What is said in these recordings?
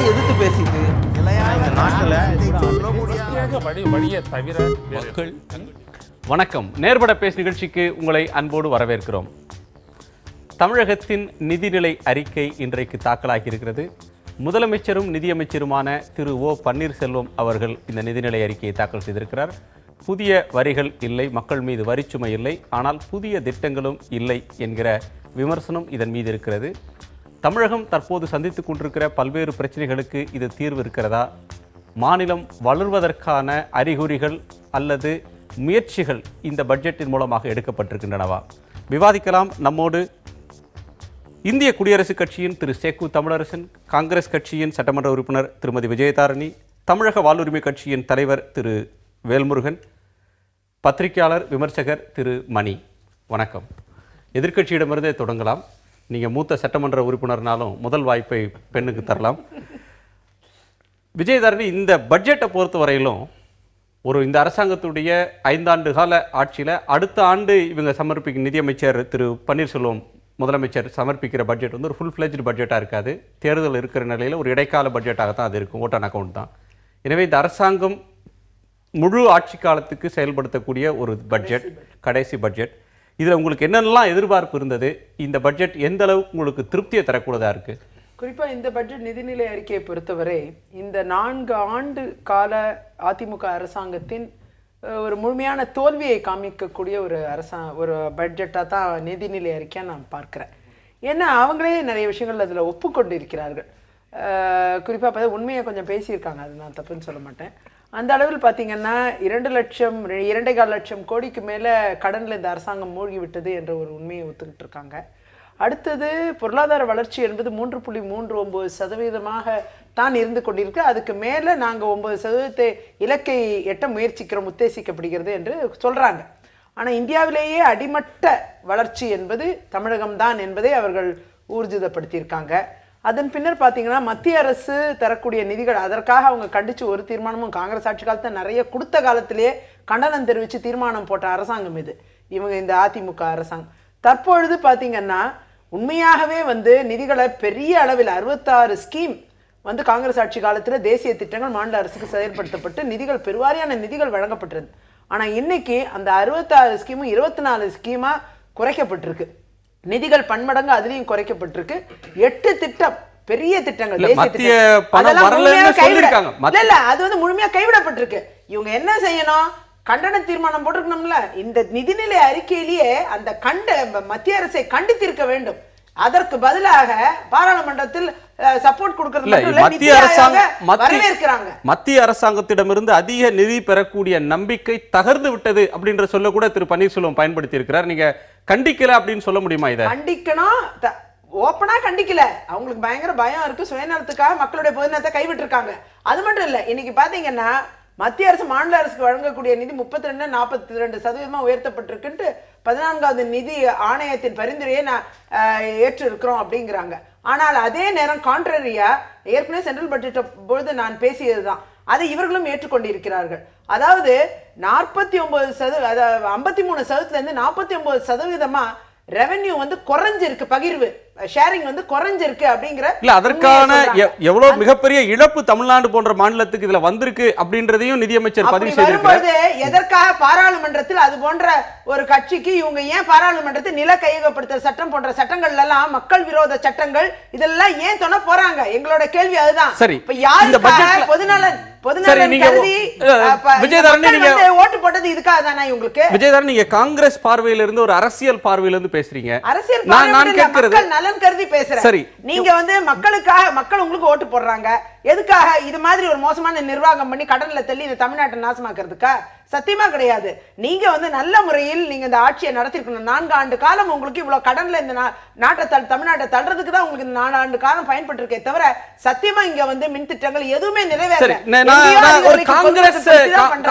எதிர்த்து பேசிட்டு வணக்கம். நேர்பட பேசு நிகழ்ச்சிக்கு உங்களை அன்போடு வரவேற்கிறோம். தமிழகத்தின் நிதிநிலை அறிக்கை இன்றைக்கு தாக்கலாகி இருக்கிறது. முதலமைச்சரும் நிதியமைச்சருமான திரு ஓ பன்னீர்செல்வம் அவர்கள் இந்த நிதிநிலை அறிக்கையை தாக்கல் செய்திருக்கிறார். புதிய வரிகள் இல்லை, மக்கள் மீது வரிச்சுமை இல்லை, ஆனால் புதிய திட்டங்களும் இல்லை என்கிற விமர்சனம் இதன் மீது இருக்கிறது. தமிழகம் தற்போது சந்தித்துக் கொண்டிருக்கிற பல்வேறு பிரச்சனைகளுக்கு இது தீர்வு இருக்கிறதா? மாநிலம் வளர்வதற்கான அறிகுறிகள் அல்லது முயற்சிகள் இந்த பட்ஜெட்டின் மூலமாக எடுக்கப்பட்டிருக்கின்றனவா? விவாதிக்கலாம். நம்மோடு இந்திய குடியரசுக் கட்சியின் திரு சேக்கு தமிழரசன், காங்கிரஸ் கட்சியின் சட்டமன்ற உறுப்பினர் திருமதி விஜயதாரணி, தமிழக வாழ்வுரிமை கட்சியின் தலைவர் திரு வேல்முருகன், பத்திரிகையாளர் விமர்சகர் திரு மணி. வணக்கம். எதிர்க்கட்சியிடமிருந்தே தொடங்கலாம். நீங்கள் மூத்த சட்டமன்ற உறுப்பினர்னாலும் முதல் வாய்ப்பை பெண்ணுக்கு தரலாம். விஜயதாரணி, இந்த பட்ஜெட்டை பொறுத்த வரையிலும் இந்த அரசாங்கத்துடைய 5 ஆண்டு கால ஆட்சியில் அடுத்த ஆண்டு இவங்க சமர்ப்பிக்கும் நிதியமைச்சர் திரு பன்னீர்செல்வம் முதலமைச்சர் சமர்ப்பிக்கிற பட்ஜெட் ஒரு ஃபுல் ஃப்ளெஜ்டு பட்ஜெட்டாக இருக்காது. தேர்தல் இருக்கிற நிலையில் ஒரு இடைக்கால பட்ஜெட்டாக தான் அது இருக்கும், ஓட் ஆன் அக்கௌண்ட் தான். எனவே இந்த அரசாங்கம் முழு ஆட்சி காலத்துக்கு செயல்படுத்தக்கூடிய ஒரு பட்ஜெட், கடைசி பட்ஜெட். இதில் உங்களுக்கு என்னென்னலாம் எதிர்பார்ப்பு இருந்தது? இந்த பட்ஜெட் எந்த அளவுக்கு உங்களுக்கு திருப்தியை தரக்கூடியதாக இருக்குது? குறிப்பாக இந்த பட்ஜெட் நிதிநிலை அறிக்கையை பொறுத்தவரை இந்த 4 ஆண்டு கால அதிமுக அரசாங்கத்தின் ஒரு முழுமையான தோல்வியை காமிக்கக்கூடிய ஒரு பட்ஜெட்டாக தான் நிதிநிலை அறிக்கையை நான் பார்க்குறேன். ஏன்னா அவங்களே நிறைய விஷயங்கள் அதில் ஒப்புக்கொண்டு இருக்கிறார்கள். குறிப்பாக பார்த்தா உண்மையை கொஞ்சம் பேசியிருக்காங்க, அது நான் தப்புன்னு சொல்ல மாட்டேன். அந்த அளவில் பார்த்தீங்கன்னா 2,2,4 லட்சம் கோடிக்கு மேலே கடனில் இந்த அரசாங்கம் மூழ்கி விட்டது என்ற ஒரு உண்மையை ஒத்துக்கிட்டு இருக்காங்க. அடுத்தது பொருளாதார வளர்ச்சி என்பது 3.39% தான் இருந்து கொண்டிருக்கு. அதுக்கு மேலே நாங்கள் 9% இலக்கை எட்ட முயற்சிக்கிறோம், உத்தேசிக்கப்படுகிறது என்று சொல்கிறாங்க. ஆனால் இந்தியாவிலேயே அடிமட்ட வளர்ச்சி என்பது தமிழகம்தான் என்பதை அவர்கள் ஊர்ஜிதப்படுத்தியிருக்காங்க. அதன் பின்னர் பார்த்தீங்கன்னா மத்திய அரசு தரக்கூடிய நிதிகள், அதற்காக அவங்க கண்டித்து ஒரு தீர்மானமும் காங்கிரஸ் ஆட்சி காலத்தில் நிறைய கொடுத்த காலத்திலேயே கண்டனம் தெரிவித்து தீர்மானம் போட்ட அரசாங்கம் இது, இவங்க இந்த அதிமுக அரசாங்கம். தற்பொழுது பார்த்தீங்கன்னா உண்மையாகவே நிதிகளை பெரிய அளவில் 66 ஸ்கீம் காங்கிரஸ் ஆட்சி காலத்தில் தேசிய திட்டங்கள் மாநில அரசுக்கு செயல்படுத்தப்பட்டு நிதிகள் பெருவாரியான நிதிகள் வழங்கப்பட்டிருது. ஆனால் இன்னைக்கு அந்த 66 ஸ்கீமும் 24 ஸ்கீமா குறைக்கப்பட்டிருக்கு. நிதிகள் பன்மடங்கு அதுலயும் குறைக்கப்பட்டிருக்கு. 8 திட்டம், பெரிய திட்டங்கள், தேசிய திட்டங்கள் அது முழுமையா கைவிடப்பட்டிருக்கு. இவங்க என்ன செய்யணும்? கண்டன தீர்மானம் போட்டிருக்கணும்ல. இந்த நிதிநிலை அறிக்கையிலேயே அந்த மத்திய அரசை கண்டித்திருக்க வேண்டும். அதற்கு பதிலாக பாராளுமன்றத்தில் சப்போர்ட் கொடுக்கிறது மத்திய அரசாங்கத்திடமிருந்து அதிக நிதி பெறக்கூடிய நம்பிக்கை தகர்ந்து விட்டது அப்படின்ற சொல்ல கூட திரு பன்னீர்செல்வம் பயன்படுத்தி இருக்கிறார். நீங்க கண்டிக்கல அப்படின்னு சொல்ல முடியுமா? இதை கண்டிக்கணும், ஓப்பனா கண்டிக்கல. அவங்களுக்கு பயங்கர பயம் இருக்கு, சுயநலத்துக்காக மக்களுடைய பொதுநலத்தை கைவிட்டு இருக்காங்க. அது மட்டும் இல்ல, இன்னைக்கு பாத்தீங்கன்னா மத்திய அரசு மாநில அரசுக்கு வழங்கக்கூடிய நிதி 32-42% உயர்த்தப்பட்டிருக்கு. 14வது நிதி ஆணையத்தின் பரிந்துரையை ஏற்று இருக்கிறோம் அப்படிங்கிறாங்க. ஆனால் அதே நேரம் கான்ட்ரரியா ஏற்கனவே சென்ட்ரல் பட்ஜெட் பொழுது நான் பேசியதுதான், அதை இவர்களும் ஏற்றுக்கொண்டிருக்கிறார்கள். அதாவது 53%-இருந்து 49% ரெவென்யூ குறைஞ்சிருக்கு, பகிர்வு ஷேரிங் குறைஞ்சிருக்கு அப்படிங்கிற இல்ல. அதற்கான எவ்வளவு மிகப்பெரிய இழப்பு தமிழ்நாடு போன்ற மாநிலத்துக்கு இதுல வந்திருக்கு அப்படின்றதையும் நிதியமைச்சர் பதிவு செய்திருக்கிறார். எதற்காக பாராளுமன்றத்தில் அது போன்ற ஒரு கட்சிக்கு இவங்க ஏன் பாராளுமன்றத்தில் நில கையகப்படுத்தல் சட்டம் போன்ற சட்டங்கள் எல்லாம், மக்கள் விரோத சட்டங்கள் இதெல்லாம் ஏன் தொட போறாங்க? எங்களோட கேள்வி அதுதான். சரி, இப்ப யாருக்காக பொதுநலன் ஓட்டு போட்டது இதுக்காக தானே? உங்களுக்கு விஜயதாரணி, நீங்க காங்கிரஸ் பார்வையில இருந்து ஒரு அரசியல் பார்வையில இருந்து பேசுறீங்க. அரசியல் நலன் கருதி பேசுறேன். சரி, நீங்க மக்களுக்காக, மக்கள் உங்களுக்கு ஓட்டு போடுறாங்க, எதுக்காக? இது மாதிரி ஒரு மோசமான நிர்வாகம் பண்ணி கடல்ல தள்ளி இந்த தமிழ்நாட்டை நாசமாக்குறதுக்கா? சத்தியமா கிடையாது. நீங்க நல்ல முறையில் நீங்க இந்த ஆட்சியை நடத்திருக்கணும். 4 ஆண்டு காலம் உங்களுக்கு இவ்வளவு கடன்ல இந்த நாட்டை தமிழ்நாட்டை தள்ளுறதுக்கு தான் உங்களுக்கு இந்த 4 ஆண்டு காலம் பயன்பட்டு இருக்கே தவிர சத்தியமா இங்க மின் திட்டங்கள் எதுவுமே நிறைவேறல.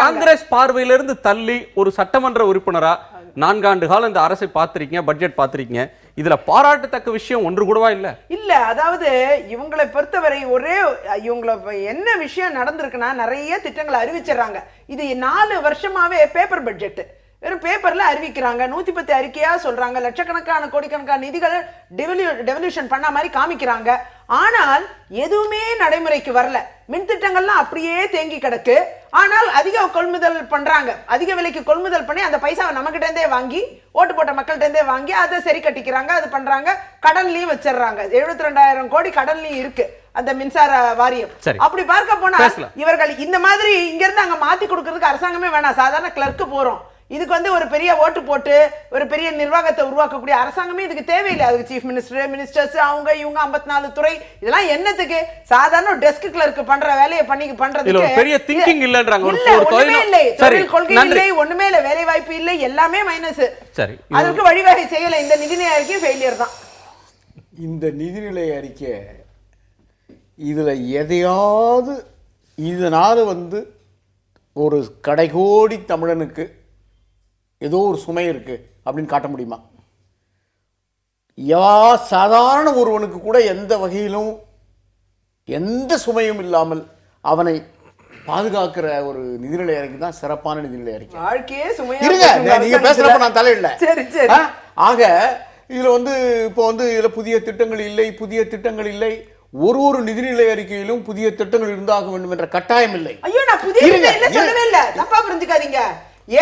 காங்கிரஸ் பார்வையிலிருந்து தள்ளி ஒரு சட்டமன்ற உறுப்பினரா 4 ஆண்டு காலம் இந்த அரசை பார்த்திருக்கீங்க, பட்ஜெட் பார்த்திருக்கீங்க. இதுல பாராட்டத்தக்க விஷயம் ஒன்று கூடவா இல்ல? இல்ல, அதாவது இவங்களை பொறுத்தவரை இவங்களை என்ன விஷயம் நடந்திருக்குன்னா, நிறைய திட்டங்களை அறிவிச்சிடறாங்க. இது 4 வருஷமாவே பேப்பர் பட்ஜெட். வெறும் பேப்பர்ல அறிவிக்கிறாங்க. 110 அறிக்கையா சொல்றாங்க. லட்சக்கணக்கான கோடிக்கணக்கான நிதிகள் டெவல்யூஷன் பண்ண மாதிரி காமிக்கிறாங்க. ஆனால் எதுவுமே நடைமுறைக்கு வரல. மின் திட்டங்கள்லாம் அப்படியே தேங்கி கிடக்கு. ஆனால் அதிக கொள்முதல் பண்றாங்க. அதிக விலைக்கு கொள்முதல் பண்ணி அந்த பைசாவை நம்ம கிட்ட இருந்தே வாங்கி, ஓட்டு போட்ட மக்கள்கிட்ட இருந்தே வாங்கி அதை சரி கட்டிக்கிறாங்க. அது பண்றாங்க. கடன்லயும் வச்சிடறாங்க. 72,000 கோடி கடன்லயும் இருக்கு அந்த மின்சார வாரியம். அப்படி பார்க்க போனா இவர்கள் இந்த மாதிரி இங்க இருந்து அங்க மாத்தி கொடுக்கறதுக்கு அரசாங்கமே வேணாம். சாதாரண கிளர்க்கு போறோம். இதுக்கு வந்து ஒரு பெரிய ஓட்டு போட்டு ஒரு பெரிய நிர்வாகத்தை உருவாக்கக்கூடிய அரசாங்கமே இதுக்கு தேவையில்லை. அதுக்கு சீஃப் மினிஸ்டர்ஸ் அவங்க இவங்க 54 துறை இதெல்லாம் என்னத்துக்கு? சாதாரண டெஸ்க் கிளர்க் பண்ற வேலையை பண்றதுக்கு பெரிய திங்கிங் இல்லன்றாங்க. ஒண்ணுமே இல்லை, தொழில் கொள்கை இல்லை, ஒண்ணுமே இல்லை, வேலை வாய்ப்பு இல்லை, எல்லாமே மைனஸ். சரி, அதுக்கு வழிவகை செய்யல. இந்த நிதிநிலை அறிக்கை ஃபெயிலியர் தான். இந்த நிதிநிலை அறிக்கை இதுல எதையாவது இதனால வந்து ஒரு கடைகோடி தமிழனுக்கு ஏதோ ஒரு சுமை இருக்கு அப்படின்னு காட்ட முடியுமா? சாதாரண ஒருவனுக்கு கூட எந்த வகையிலும் எந்த சுமையும் இல்லாமல் அவனை பாதுகாக்கிற ஒரு நிதிநிலை அறிக்கை தான் சிறப்பான நிதிநிலை அறிக்கை. வாழ்க்கையே சுமையா இருங்க, நீங்க பேசுறப்ப நான் தலையிடல. சரி சரி. ஆக இதுல வந்து இப்போ வந்து இதுல புதிய திட்டங்கள் இல்லை. ஒரு நிதிநிலை அறிக்கையிலும் புதிய திட்டங்கள் இருந்தாக வேண்டும் என்ற கட்டாயம் இல்லை. ஐயோ, நான் புதிய திட்டம் சொல்லவே இல்ல, தப்பா புரிஞ்சுக்காதீங்க.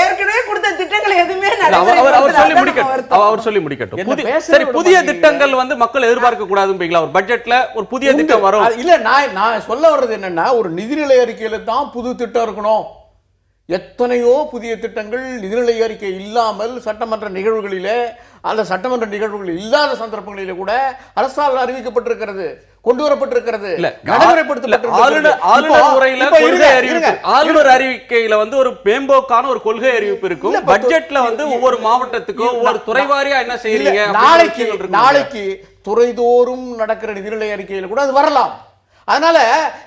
ஏற்கனவே கொடுத்த திட்டங்கள் எதுவுமே அவர் சொல்லி முடிக்கட்டும். சரி, புதிய திட்டங்கள் வந்து மக்கள் எதிர்பார்க்க கூடாதுங்களா? ஒரு பட்ஜெட்ல ஒரு புதிய திட்டம் வரும் இல்ல. நான் சொல்ல வர்றது என்னன்னா, ஒரு நிதிநிலை அறிக்கையில தான் புது திட்டம் இருக்கணும். எத்தனையோ புதிய திட்டங்கள் நிதிநிலை அறிக்கை இல்லாமல் சட்டமன்ற நிகழ்வுகளிலே அல்ல சட்டமன்ற நிகழ்வுகள் இல்லாத சந்தர்ப்பங்களிலே கூட அரசால் அறிவிக்கப்பட்டிருக்கிறது, கொண்டு வரப்பட்டிருக்கிறது, ஆளுநர் அறிவிக்கையில வந்து ஒரு மேம்போக்கான ஒரு கொள்கை அறிவிப்பு இருக்கும். பட்ஜெட்ல வந்து ஒவ்வொரு மாவட்டத்துக்கும் ஒவ்வொரு துறை வாரியா என்ன செய்யறீங்க, நாளைக்கு துறைதோறும் நடக்கிற நிதிநிலை அறிக்கையில கூட அது வரலாம். அதனால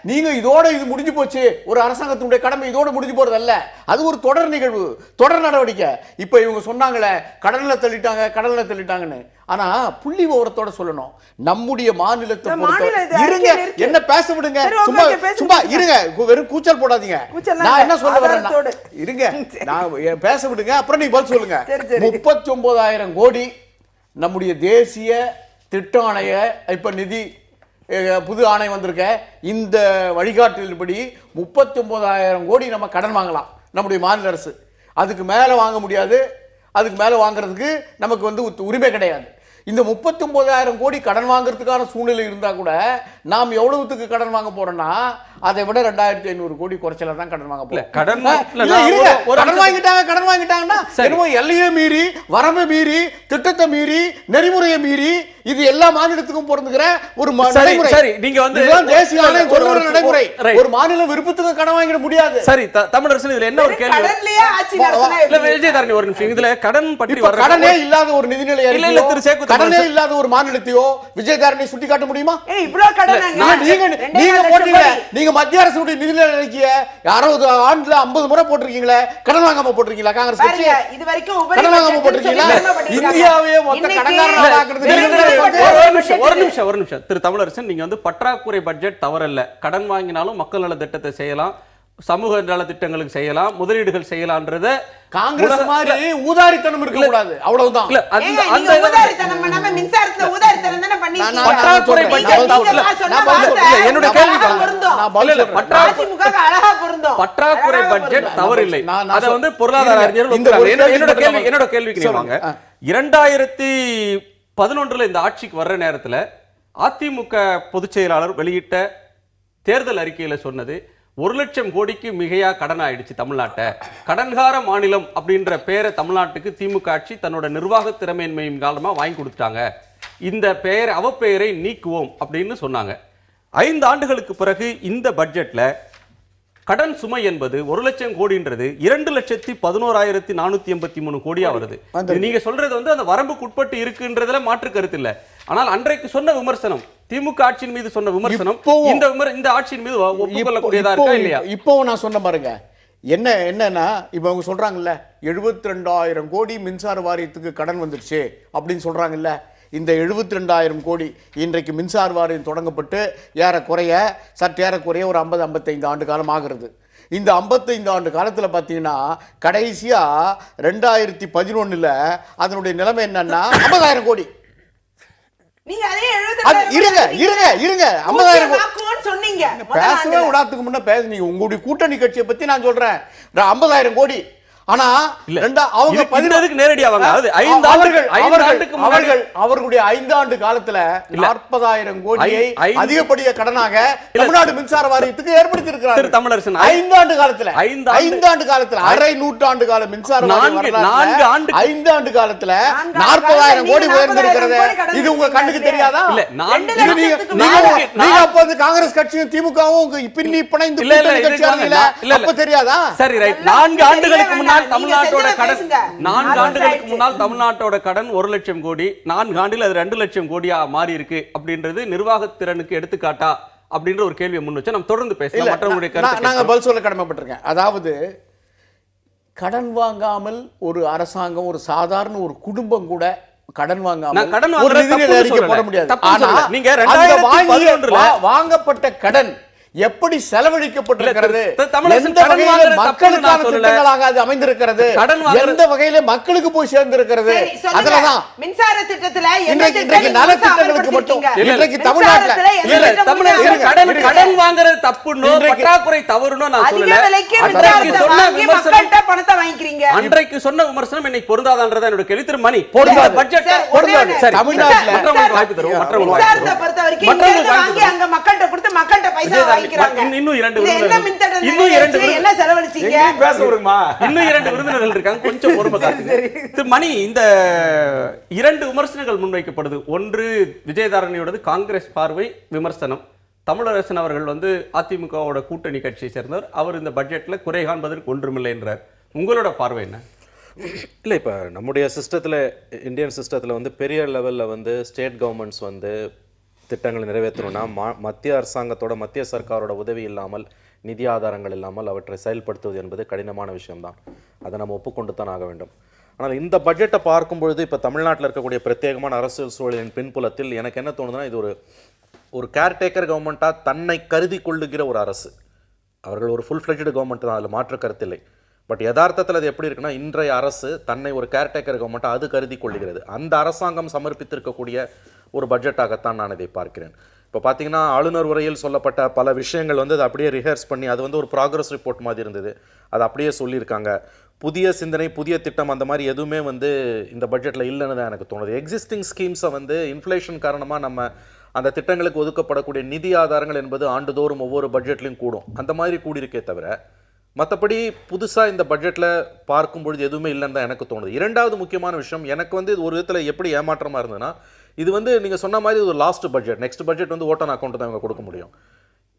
நீங்க இதோட இது முடிஞ்சு போச்சு, ஒரு அரசாங்கத்தினுடைய கடமை இதோட முடிஞ்சு போறது அல்ல. அது ஒரு தொடர் நிகழ்வு, தொடர் நடவடிக்கை. இப்ப இவங்க சொன்னாங்களே கடல்ல தள்ளிட்டாங்கன்னு. ஆனா புள்ளி விவரத்தோட சொல்லணும். நம்முடைய மாநிலத்தை இருங்க, என்ன பேச விடுங்க, சும்மா இருங்க, வெறும் கூச்சல் போடாதீங்க. நான் என்ன சொல்ல வரேன், இருங்க, நான் பேச விடுங்க, அப்புறம் நீங்க பதில் சொல்லுங்க. 39,000 கோடி நம்முடைய தேசிய திட்ட ஆணைய இப்ப நிதி புது ஆணை வந்திருக்க இந்த வழிகாட்டுதல்படி 39,000 கோடி நம்ம கடன் வாங்கலாம் நம்முடைய மாநில அரசு. அதுக்கு மேல வாங்க முடியாது. அதுக்கு மேல வாங்குறதுக்கு நமக்கு வந்து உரிமை கிடையாது. இந்த 39,000 கோடி கடன் வாங்குறதுக்கான சூழ்நிலை இருந்தா கூட நாம் எவ்வளவுக்கு கடன் வாங்க போறோம்னா அதை விட 2,500 கோடி குறைச்சல தான் கடன் வாங்க போறோம். கடன் வாங்கிட்டாங்கன்னா என்னமோ எல்லையை மீறி, வரம்பை மீறி, திட்டத்தை மீறி, நெறிமுறையை மீறி, இது எல்லா மாநிலத்துக்கும் பொருந்துகிற ஒரு நடைமுறை. சரி, நீங்க வந்து தேசிய ஆணையம் சொல்ற நடைமுறை. ஒரு மாநிலம் விருப்பத்துக்கு கடன் வாங்கிட முடியாது. சரி, தமிழரசு இதுல என்ன ஒரு கேள்வி, விஜயதாரணி ஒரு நிமிஷம், இதுல கடன் பற்றி கடனே இல்லாத ஒரு நிதிநிலை அறிக்கை, கடனே இல்லாத ஒரு மாநிலத்தையோ விஜயதாரணி சுட்டி காட்ட முடியுமா? நீங்க மத்திய அரசுடைய நிதிநிலை அறிக்கையை 60 ஆண்டுல 50 முறை போட்டிருக்கீங்களே, கடன் வாங்காம போட்டிருக்கீங்களா? காங்கிரஸ் கட்சி கடன் வாங்காம போட்டிருக்கீங்களா? இந்தியாவே மொத்த கடன்காரர்களா ஆக்குறது. ஒரு நிமிஷம் திரு தமிழரசன், நீங்க வந்து பற்றாக்குறை பட்ஜெட் தவறல்ல, கடன் வாங்கினாலும் மக்கள் நல திட்டத்தை செய்யலாம், சமூக நல திட்டங்களுக்கு செய்யலாம், முதலீடுகள் செய்யலாம்ன்றத காங்கிரஸ் மாதிரி ஊதாரித்தனம் இருக்க கூடாது, அவ்வளவுதான். இல்ல அந்த ஊதாரித்தனம் நம்ம மின்சாரத்துல ஊதாரித்தனம் தான பண்ணிட்டீங்க. பற்றாக்குறை பட்ஜெட் என்னோட கேள்வி பற்றாக்குறை பட்ஜெட் தவறு இல்லை, அத வந்து பொருளாதார அறிஞர்கள் என்னோட கேள்விக்கு நீங்க வாங்க. 2011 இந்த ஆட்சிக்கு வர்ற நேரத்துல அதிமுக பொதுச் செயலாளர் வெளியிட்ட தேர்தல் அறிக்கையில சொன்னது 1,00,000 கோடிக்கு மிகையா கடன் ஆயிடுச்சு தமிழ்நாட்டை, கடன்கார மாநிலம் அப்படின்ற பேரை தமிழ்நாட்டுக்கு திமுக ஆட்சி தன்னோட நிர்வாக திறமையின்மையின் காரணமா வாங்கி கொடுத்தாங்க, இந்த பெயர் அவப்பெயரை நீக்குவோம் அப்படின்னு சொன்னாங்க. 5 ஆண்டுகளுக்கு பிறகு இந்த பட்ஜெட்ல கடன் சுமை என்பது 1,00,000 கோடின்றது 2,11,483 கோடியா வருது. நீங்க சொல்றது வந்து அந்த வரம்புக்குட்பட்டு இருக்குன்றதுல மாற்று கருத்து இல்ல. ஆனால் அன்றைக்கு சொன்ன விமர்சனம், திமுக ஆட்சியின் மீது சொன்ன விமர்சனம் இந்த ஆட்சியின் மீது ஒப்புக்கொள்ளக்கூடியதா இருக்கா இல்லையா? இப்போ நான் சொன்ன பாருங்க, என்னன்னா இப்ப அவங்க சொல்றாங்கல்ல 72,000 கோடி மின்சார வாரியத்துக்கு கடன் வந்துருச்சு அப்படின்னு சொல்றாங்கல்ல. இந்த 72,000 கோடி இன்றைக்கு மின்சார வாரியம் தொடங்கப்பட்டு ஏறக்குறைய ஒரு 50-55 ஆண்டு காலம் ஆகிறது. இந்த 55 ஆண்டு காலத்துல பாத்தீங்கன்னா கடைசியா 2011 அதனுடைய நிலைமை என்னன்னா 50,000 கோடி. நீங்க அதே இருங்க 50,000 கோடி சொன்னீங்க. பேசவே விடாதுக்கு முன்ன பேசுனீங்க. உங்களுடைய கூட்டணி கட்சியை பத்தி நான் சொல்றேன் 50,000 கோடி. ஆனா அவங்க 15 நேரடியா வாங்க. அது அவர்களுடைய 5 ஆண்டு காலத்துல 40,000 கோடியை அதிகப்படிய கடனாக தமிழ்நாடு மின்சார வாரியத்துக்கு ஏற்படுத்தி இருக்கிறார் தமிழரசன். 5 ஆண்டு காலத்துல அரை நூற்றாண்டு கால மின்சார வாரியம் 5 ஆண்டு காலத்துல 40,000 கோடி உயர்ந்திருக்கிறது. இது உங்க கண்ணுக்கு தெரியாதா? நீங்க அப்ப காங்கிரஸ் கட்சியும் திமுகவும் பின்னி பிணைந்து அப்ப தெரியாதா? சரி ரைட். 4 ஆண்டுகளுக்கு முன்னால் தமிழ்நாட்டோட கடன் 4 ஆண்டுகளுக்கு முன்னால் தமிழ்நாட்டோட கடன் 1 லட்சம் கோடி. 4 ஆண்டுல அது 2 லட்சம் கோடியா மாறி இருக்கு அப்படின்றது நிர்வாகத்திறனுக்கு எடுத்துக்காட்டா அப்படின்ற ஒரு கேள்வியை முன் வச்சு நம்ம தொடர்ந்து பேசலாம். மற்றவங்களுடைய கருத்து நாங்க பதில் சொல்ல கடமைப்பட்டிருக்கேன். அதாவது கடன் வாங்காமல் ஒரு அரசாங்கம், ஒரு சாதாரண ஒரு குடும்பம் கூட கடன் வாங்காமல் ஒரு நிதி அறிக்கை போட முடியாது. ஆனா நீங்க வாங்கப்பட்ட கடன் எப்படி செலவழிக்கப்பட்டிருக்கிறது, எந்த வகையில் மக்களுக்கான திட்டங்களாக அது அமைந்திருக்கிறது, எந்த வகையில மக்களுக்கு போய் சேர்ந்திருக்கிறது, அதுலதான் மின்சார திட்டத்துல இன்றைக்கு நலத்திட்டங்களுக்கு மட்டும் இன்றைக்கு தமிழ்நாட்டில் கடன் வாங்குறது தப்புன்னு பற்றாக்குறை தவறுன்னு நான் சொல்லல. பணத்தை வாங்கிக்கிறீங்க. அன்றைக்கு சொன்ன விமர்சனம் இன்னைக்கு பொருந்தாதான்றத என்னோட கேள்வி. திரு மணி பட்ஜெட் தமிழ்நாட்டில் மற்றவங்களுக்கு வாய்ப்பு தருவோம். மின்சாரத்தை பொறுத்த வரைக்கும் வாங்கி அங்க மக்கள்கிட்ட கொடுத்து மக்கள்கிட்ட பைசா இன்னும் 2 விருந்தினர்கள் இருக்காங்க. கொஞ்சம் பொறுமை காட்டுங்க. மணி, இந்த 2 விமர்சனங்கள் முன்வைக்கப்படுது. ஒன்று விஜயதாரணியோடது காங்கிரஸ் பார்வை விமர்சனம். தமிழரசன் அவர்கள் அதிமுகவோட கூட்டணி கட்சியை சேர்ந்தவர். அவர் இந்த பட்ஜெட்ல குறை காண்பதற்கு ஒன்றுமில்லை என்றார். உங்களோட பார்வை என்ன? இல்லை, இப்போ நம்முடைய சிஸ்டத்தில், இந்தியன் சிஸ்டத்தில் பெரிய லெவலில் ஸ்டேட் கவர்மெண்ட்ஸ் திட்டங்களை நிறைவேற்றணும்னா மத்திய அரசாங்கத்தோட, மத்திய சர்க்காரோட உதவி இல்லாமல், நிதி ஆதாரங்கள் இல்லாமல் அவற்றை செயல்படுத்துவது என்பது கடினமான விஷயம்தான். அதை நம்ம ஒப்புக்கொண்டு தான் ஆக வேண்டும். ஆனால் இந்த பட்ஜெட்டை பார்க்கும்பொழுது இப்போ தமிழ்நாட்டில் இருக்கக்கூடிய பிரத்யேகமான அரசியல் சூழலின் பின்புலத்தில் எனக்கு என்ன தோணுதுன்னா, இது ஒரு கேர்டேக்கர் கவர்மெண்ட்டாக தன்னை கருதி கொள்ளுகிற ஒரு அரசு. அவர்கள் ஒரு ஃபுல் ஃப்ளெட்ஜ்டு கவர்மெண்ட் தான், அதில் மாற்று கருத்தில்லை. பட் யதார்த்தத்தில் அது எப்படி இருக்குன்னா, இன்றைய அரசு தன்னை ஒரு கேர்டேக்கர் கவர்மெண்ட்டாக அது கருதி கொள்ளுகிறது. அந்த அரசாங்கம் சமர்ப்பித்திருக்கக்கூடிய ஒரு பட்ஜெட்டாகத்தான் நான் இதை பார்க்கிறேன். இப்போ பார்த்தீங்கன்னா, ஆளுநர் உரையில் சொல்லப்பட்ட பல விஷயங்கள் அது அப்படியே ரிஹர்ஸ் பண்ணி அது ஒரு ப்ராக்ரஸ் ரிப்போர்ட் மாதிரி இருந்தது. அது அப்படியே சொல்லியிருக்காங்க. புதிய சிந்தனை, புதிய திட்டம் அந்த மாதிரி எதுவுமே இந்த பட்ஜெட்டில் இல்லைன்னு தான் எனக்கு தோணுது. எக்ஸிஸ்டிங் ஸ்கீம்ஸை இன்ஃப்ளேஷன் காரணமாக நம்ம அந்த திட்டங்களுக்கு ஒதுக்கப்படக்கூடிய நிதி ஆதாரங்கள் என்பது ஆண்டுதோறும் ஒவ்வொரு பட்ஜெட்லையும் கூடும். அந்த மாதிரி கூடியிருக்கே தவிர மற்றபடி புதுசாக இந்த பட்ஜெட்டில் பார்க்கும்பொழுது எதுவுமே இல்லைன்னு தான் எனக்கு தோணுது. இரண்டாவது முக்கியமான விஷயம், எனக்கு இது ஒரு விதத்தில் எப்படி ஏமாற்றமாக இருந்ததுன்னா, இது நீங்கள் சொன்ன மாதிரி ஒரு last budget. Next budget Orton account தான் இவங்க கொடுக்க முடியும்.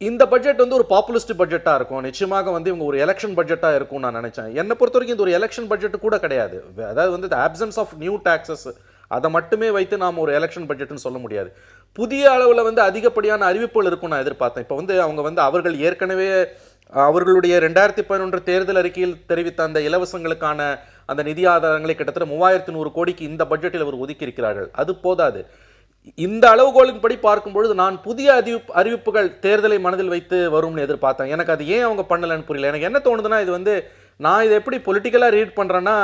இந்த பட்ஜெட் ஒரு பாப்புலிஸ்ட் பட்ஜெட்டாக இருக்கும். நிச்சயமாக இவங்க ஒரு எலெக்ஷன் பட்ஜெட்டாக இருக்கும்னு நான் நினச்சேன். என்னை பொறுத்த வரைக்கும் இது ஒரு எலெக்ஷன் பட்ஜெட் கூட கிடையாது. அதாவது ஆப்சன்ஸ் ஆஃப் நியூ டாக்ஸஸ் அதை மட்டுமே வைத்து நாம் ஒரு எலெக்ஷன் பட்ஜெட்னு சொல்ல முடியாது. புதிய அளவில் அதிகப்படியான அறிவிப்புகள் இருக்கும் நான் எதிர்பார்த்தேன். இப்போ அவங்க அவர்கள் ஏற்கனவே அவர்களுடைய 2011 தேர்தல் அறிக்கையில் தெரிவித்த அந்த இலவசங்களுக்கான அந்த நிதி ஆதாரங்களை கிட்டத்தட்ட 3100 கோடிக்கு இந்த பட்ஜெட்டில் அவர் ஒதுக்கி இருக்கிறார்கள். அது போதாது. இந்த அளவுகோலின்படி பார்க்கும்பொழுது நான் புதிய அறிவிப்புகள் தேர்தலை மனதில் வைத்து வரும்னு எதிர்பார்த்தேன். எனக்கு அது ஏன் அவங்க பண்ணலன்னு புரியல. எனக்கு என்ன தோணுதுன்னா, இது நான் இதை எப்படி பொலிட்டிக்கலாக ரீட் பண்ணுறேன்னா,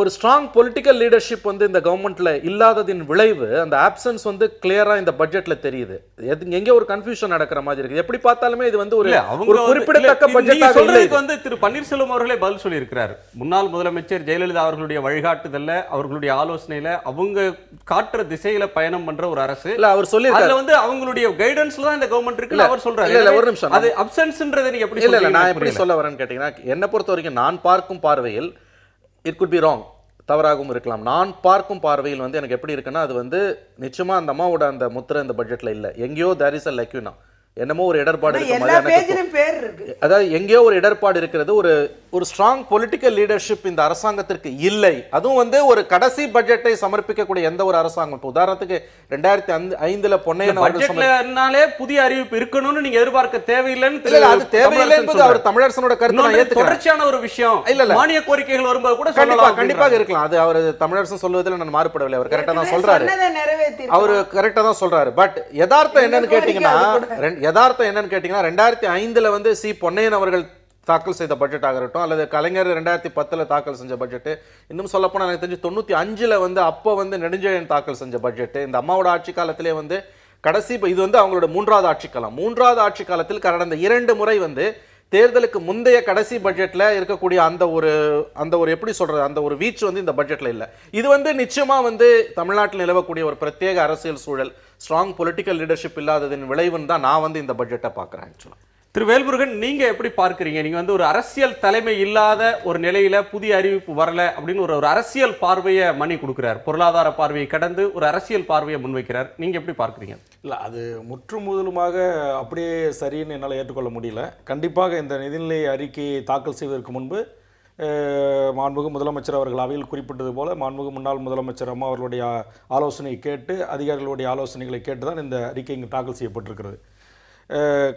ஒரு ஸ்ட்ராங் பொலிட்டிக்கல் லீடர்ஷிப் இந்த கவர்மெண்ட்ல இல்லாததின் விளைவு, அந்த ஆப்சன்ஸ் கிளியரா இந்த பட்ஜெட்ல தெரியுது. எங்க ஒரு கன்ஃபியூஷன் நடக்கிற மாதிரி இருக்கு. எப்படி பார்த்தாலுமே இது ஒரு குறிப்பிடத்தக்க பட்ஜெட்டாக இல்லை. திரு பன்னீர்செல்வம் அவர்களே பதில் சொல்லி இருக்கிறார். முன்னாள் முதலமைச்சர் ஜெயலலிதா அவர்களுடைய வழிகாட்டுதல்ல, அவர்களுடைய ஆலோசனையில, அவங்க காட்டுற திசையில பயணம் பண்ற ஒரு அரசு. இல்ல, அவர் சொல்லி அதுல அவங்களுடைய கைடன்ஸ்ல தான் இந்த கவர்மெண்ட் இருக்கு அவர் சொல்றாரு. இல்ல, ஒரு நிமிஷம். அது அப்சன்ஸ்ன்றதை நீங்க எப்படி இல்ல, நான் எப்படி சொல்ல வரேன்னு கேட்டீங்கன்னா, என்ன பொறுத்த வரைக்கும் நான் பார்க்கும் பார்வையில் இட் குட் பி ராங், தவறாகவும் இருக்கலாம். நான் பார்க்கும் பார்வையில் எனக்கு எப்படி இருக்குன்னா, அது நிச்சயமா அந்த அம்மாவோட அந்த முத்திரை இந்த பட்ஜெட்ல இல்லை. எங்கேயோ தேர் இஸ் அ லக்யூனா, என்னமோ ஒரு இடர்பாடு இருக்கு. அதாவது எங்கேயோ ஒரு இடர்பாடு இருக்கிறது. ஒரு ஸ்ட்ராங் பொலிட்டிக்கல் லீடர்ஷிப் இந்த அரசாங்கத்திற்கு இல்லை. அதுவும் ஒரு கடைசி பட்ஜெட்டை சமர்ப்பிக்கக்கூடிய எந்த ஒரு அரசாங்கம், இப்போ உதாரணத்துக்கு 2005 பொன்னையனாலே புதிய அறிவிப்பு இருக்கணும்னு நீங்க எதிர்பார்க்க தேவையில்லைன்னு. அது தேவையில்லை என்பது அவர் தமிழரசனோட கருத்து. தொடர்ச்சியான ஒரு விஷயம். இல்ல, மானிய கோரிக்கைகள் வரும்போது கூட கண்டிப்பாக இருக்கலாம். அது அவர் தமிழரசன் சொல்வதில் நான் மாறுபடவில்லை. அவர் கரெக்டா தான் சொல்றாரு. அவர் கரெக்டா தான் சொல்றாரு. பட் யதார்த்தம் என்னன்னு கேட்டீங்கன்னா 2005 சி பொன்னையன் அவர்கள் தாக்கல் செய்த பட்ஜெட்டாக இருக்கட்டும், அல்லது கலைஞர் 2010 தாக்கல் செஞ்ச பட்ஜெட், இன்னும் சொல்லப்போனால் எனக்கு தெரிஞ்சு 95 வந்து அப்போ வந்து நெடுஞ்செழியன் தாக்கல் செஞ்ச பட்ஜெட், இந்த அம்மாவோட ஆட்சி காலத்திலே வந்து கடைசி இது வந்து அவங்களோட 3வது ஆட்சி காலம். 3வது ஆட்சி காலத்தில் கடந்த 2 முறை வந்து தேர்தலுக்கு முந்தைய கடைசி பட்ஜெட்ல இருக்கக்கூடிய அந்த ஒரு எப்படி சொல்றது, அந்த ஒரு வீச்சு வந்து இந்த பட்ஜெட்ல இல்ல. இது வந்து நிச்சயமா வந்து தமிழ்நாட்டில் நிலவக்கூடிய ஒரு பிரத்யேக அரசியல் சூழல், ஸ்ட்ராங் பொலிட்டிக்கல் லீடர்ஷிப் இல்லாததின் விளைவுன்னு தான் நான் வந்து இந்த பட்ஜெட்டை பார்க்குறேன். ஆக்சுவலா திரு வேல்முருகன், நீங்க எப்படி பார்க்கறீங்க? நீங்க வந்து ஒரு அரசியல் தலைமை இல்லாத ஒரு நிலையில புதிய அறிவிப்பு வரல அப்படின்னு ஒரு அரசியல் பார்வையை மணி கொடுக்கிறார். பொருளாதார பார்வையை கடந்து ஒரு அரசியல் பார்வையை முன்வைக்கிறார். நீங்க எப்படி பார்க்கறீங்க? இல்லை, அது முற்றுமுதலுமாக அப்படியே சரின்னு என்னால் ஏற்றுக்கொள்ள முடியல. கண்டிப்பாக இந்த நிதிநிலை அறிக்கையை தாக்கல் செய்வதற்கு முன்பு மாண்புமிகு முதலமைச்சர் அவர்கள் அவையில் குறிப்பிட்டது போல மாண்புமிகு முன்னாள் முதலமைச்சர் அம்மா அவர்களுடைய ஆலோசனை கேட்டு, அதிகாரிகளுடைய ஆலோசனைகளை கேட்டு தான் இந்த அறிக்கை இங்கு தாக்கல் செய்யப்பட்டிருக்கிறது.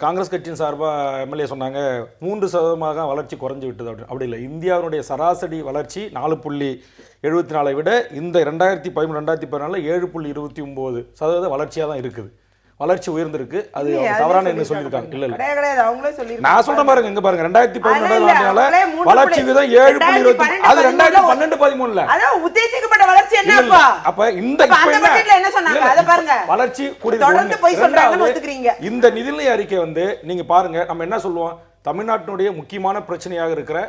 காங்கிரஸ் கட்சியின் சார்பாக எம்எல்ஏ சொன்னாங்க 3% வளர்ச்சி குறைஞ்சி விட்டது அப்படின்னு. அப்படி இல்லை, இந்தியாவினுடைய சராசரி வளர்ச்சி 4.74 விட இந்த 2013-2014 7.29% வளர்ச்சியாக தான் இருக்குது. வளர்ச்சி உயர்ந்திருக்கு. அது தவறான என்ன சொல்லியிருக்காங்க? இல்ல இல்ல, நான் சொல்ற பாருங்க, இங்க பாருங்க 2013 வளர்ச்சி விகிதம் 7.20, அது 2012-13 அதான் உத்தேசிக்கப்பட்ட வளர்ச்சி என்னப்பா? அப்ப இந்த என்ன சொன்னாங்க அத பாருங்க. வளர்ச்சி தொடர்ந்து போய் சொல்றாங்கன்னு ஒத்துக்கிறீங்க. இந்த நிதிநிலை அறிக்கை வந்து நீங்க பாருங்க, நம்ம என்ன சொல்லுவோம், தமிழ்நாட்டினுடைய முக்கியமான பிரச்சனையாக இருக்கிற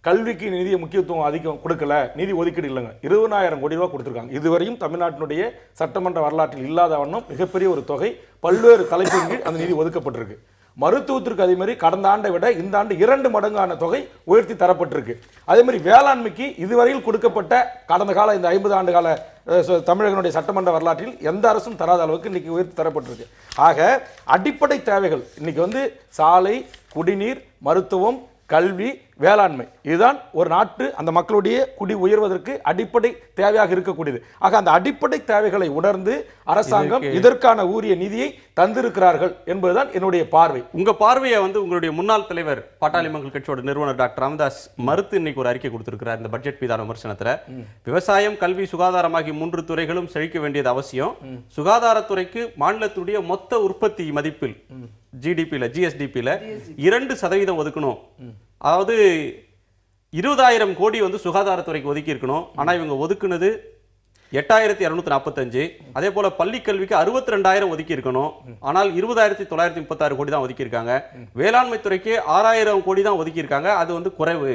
கல்விக்கு நிதிய முக்கியத்துவம் அதிகம் கொடுக்கல, நிதி ஒதுக்கீடு இல்லைங்க. 20,000 கோடி ரூபாய் கொடுத்துருக்காங்க. இதுவரையும் தமிழ்நாட்டினுடைய சட்டமன்ற வரலாற்றில் இல்லாத வண்ணம் மிகப்பெரிய ஒரு தொகை பல்வேறு தலைப்பின் கீழ் அந்த நிதி ஒதுக்கப்பட்டிருக்கு. மருத்துவத்திற்கு அதே மாதிரி கடந்த ஆண்டை விட இந்த ஆண்டு 2 மடங்கான தொகை உயர்த்தி தரப்பட்டிருக்கு. அதே மாதிரி வேளாண்மைக்கு இதுவரையில் கொடுக்கப்பட்ட கடந்த கால இந்த 50 ஆண்டு கால தமிழகனுடைய சட்டமன்ற வரலாற்றில் எந்த அரசும் தராத அளவுக்கு இன்னைக்கு உயர்த்தி தரப்பட்டிருக்கு. ஆக அடிப்படை தேவைகள் இன்னைக்கு வந்து சாலை, குடிநீர், மருத்துவம், கல்வி, வேளாண்மை, இதுதான் ஒரு நாட்டு அந்த மக்களுடைய குடி உயர்வதற்கு அடிப்படை தேவையாக இருக்கக்கூடியது. ஆக அந்த அடிப்படை தேவைகளை உணர்ந்து அரசாங்கம் இதற்கான உரிய நிதியை தந்திருக்கிறார்கள் என்பதுதான் என்னுடைய பார்வை. உங்க பார்வையை வந்து உங்களுடைய முன்னாள் தலைவர் பாட்டாளி மக்கள் கட்சியோட நிறுவனர் டாக்டர் ராமதாஸ் மறுத்து இன்னைக்கு ஒரு அறிக்கை கொடுத்திருக்கிறார். இந்த பட்ஜெட் மீதான விமர்சனத்துல விவசாயம், கல்வி, சுகாதாரமாகி 3 துறைகளும் செழிக்க வேண்டியது அவசியம். சுகாதாரத்துறைக்கு மாநிலத்துடைய மொத்த உற்பத்தி மதிப்பில் ஜிடிபியில் ஜிஎஸ்டிபியில் 2% ஒதுக்கணும். அதாவது 20,000 கோடி வந்து சுகாதாரத்துறைக்கு ஒதுக்கி இருக்கணும். ஆனா இவங்க ஒதுக்குனது 8,245. அதே போல பள்ளி கல்விக்கு 62,000 ஒதுக்கி இருக்கணும். ஆனால் 20,936 கோடி தான் ஒதுக்கி இருக்காங்க. வேளாண்மை துறைக்கு 6,000 கோடி தான் ஒதுக்கி இருக்காங்க. அது வந்து குறைவு.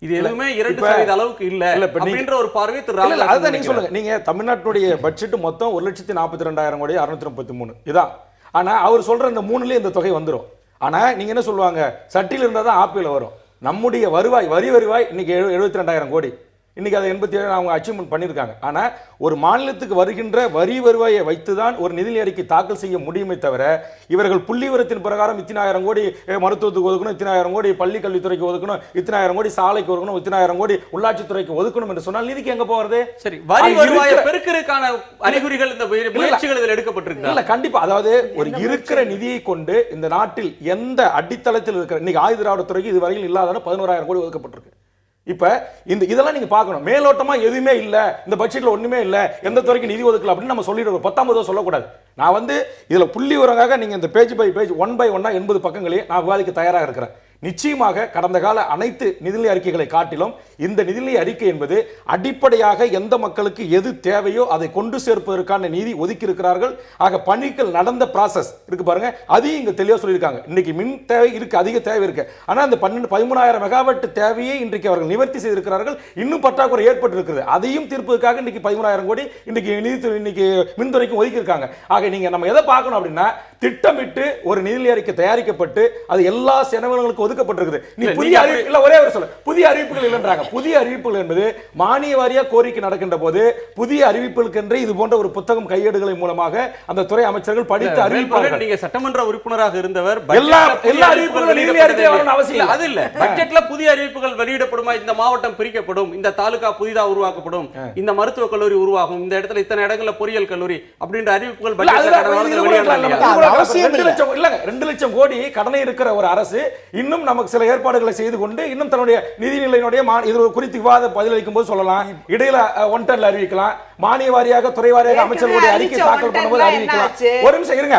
இது எதுவுமே 2% அளவுக்கு இல்ல அப்படின்ற ஒரு பார்வை திரு ராமதாஸ். அதுதான் நீங்க சொல்லுங்க. நீங்க தமிழ்நாட்டுடைய பட்ஜெட் மொத்தம் 1,42,000 கோடி 633 இதான். ஆனா அவர் சொல்ற இந்த 3லயே இந்த தொகை வந்துடும். ஆனா நீங்க என்ன சொல்லுவாங்க, சட்டியில் இருந்தா தான் ஆப்பிள் வரும். நம்முடைய வருவாய், வரி வருவாய் இன்னைக்கு 72,000 கோடி. இன்னைக்கு அதை 87 அவங்க அச்சீவ்மெண்ட் பண்ணியிருக்காங்க. ஆனா ஒரு மாநிலத்துக்கு வருகின்ற வரி வருவாயை வைத்துதான் ஒரு நிதி அறிக்கை தாக்கல் செய்ய முடியுமே தவிர இவர்கள் புள்ளிவிவரத்தின் பிரகாரம் 1,000 கோடி மருத்துவத்துக்கு ஒதுக்கணும், 1,000 கோடி பள்ளி கல்வித்துறைக்கு ஒதுக்கணும், 1,000 கோடி சாலைக்கு ஒதுக்கணும், 1,000 கோடி உள்ளாட்சித்துறைக்கு ஒதுக்கணும் என்று சொன்னால் நிதிக்கு எங்க போறது? சரி, வரி வருவாயை பெருக்கிறதுக்கான அறிகுறிகள் இந்த முயற்சிகள் இதில் எடுக்கப்பட்டிருக்கு. இல்ல, கண்டிப்பா. அதாவது ஒரு இருக்கிற நிதியை கொண்டு இந்த நாட்டில் எந்த அடித்தளத்தில் இருக்கிற இன்னைக்கு ஆயுத திராவிட துறைக்கு இதுவரையில் இல்லாத 11,000 கோடி ஒதுக்கப்பட்டிருக்கு. இப்ப இந்த இதெல்லாம் நீங்க பார்க்கணும். மேலோட்டமா எதுவுமே இல்ல, இந்த பட்ஜெட்ல ஒண்ணுமே இல்ல, எந்த துறைக்கு நிதி ஒதுக்கல அப்படின்னு நம்ம சொல்லிடுறோம். 19 சொல்லக்கூடாது. நான் வந்து இதுல புள்ளி உரங்காக நீங்க இந்த பேஜ் பை பேஜ் 1 by 1 80 பக்கங்களையும் நான் விவாதிக்க தயாராக இருக்கிறேன். நிச்சயமாக கடந்த கால அனைத்து நிதிநிலை அறிக்கைகளை காட்டிலும் இந்த நிதிநிலை அறிக்கை என்பது அடிப்படையாக எந்த மக்களுக்கு எது தேவையோ அதை கொண்டு சேர்ப்பதற்கான நிதி ஒதுக்கி இருக்கிறார்கள். ஆக பணிகள் நடந்த ப்ராசஸ் இருக்கு பாருங்க, அதையும் இங்க தெளிவாக சொல்லியிருக்காங்க. இன்னைக்கு மின் தேவை இருக்கு, அதிக தேவை இருக்கு. ஆனா அந்த 13,000 மெகாவாட் தேவையை இன்றைக்கு அவர்கள் நிவர்த்தி செய்திருக்கிறார்கள். இன்னும் பற்றாக்குறை ஏற்பட்டு இருக்கிறது. அதையும் தீர்ப்பதற்காக இன்னைக்கு 13,000 கோடி இன்னைக்கு மின்துறைக்கும் ஒதுக்கி இருக்காங்க. ஆக நீங்க நம்ம எதை பார்க்கணும் அப்படின்னா, திட்டமிட்டு ஒரு நிதிநிலை அறிக்கை தயாரிக்கப்பட்டு அது எல்லா செலவினங்களுக்கும் ஒதுக்கப்பட்டிருக்குது. நீ புதிய அறிவிப்பு இல்ல, ஒரே ஒரு சொல்ல, புதிய அறிவிப்புகள் இல்லைன்றாங்க. புதிய அறிவிப்புகள் என்பது மானிய வாரியா கோரிக்கை நடக்கின்ற போது புதிய அறிவிப்புகளுக்கு என்று இது போன்ற ஒரு புத்தகம் கையேடுகளை மூலமாக அந்த துறை அமைச்சர்கள் படித்து அறிவிப்பார்கள். நீங்க சட்டமன்ற உறுப்பினராக இருந்தவர் எல்லா அறிவிப்புகளும் நிதிநிலை அறிக்கை வரணும் அவசியம் இல்ல. அது இல்ல, பட்ஜெட்ல புதிய அறிவிப்புகள் வெளியிடப்படுமா, இந்த மாவட்டம் பிரிக்கப்படும், இந்த தாலுகா புதிதா உருவாக்கப்படும், இந்த மருத்துவக் கல்லூரி உருவாகும், இந்த இடத்துல இத்தனை இடங்கள்ல பொறியியல் கல்லூரி அப்படின்ற அறிவிப்புகள் பட்ஜெட்ல 2 லட்சம் கோடி கடனை இருக்கிற ஒரு அரசு இன்னும் நமக்கு சில ஏற்பாடுகளை செய்து கொண்டு இன்னும் தன்னுடைய நிதிநிலையினுடைய இது குறித்து விவாத பதிலளிக்கும் போது சொல்லலாம், இடையில 1 அறிவிக்கலாம், மானிய வாரியாக துறை வாரியாக அமைச்சர்களுடைய அறிக்கை தாக்கல் பண்ணும்போது அறிவிக்கலாம். ஒரு நிமிஷம் இருங்க,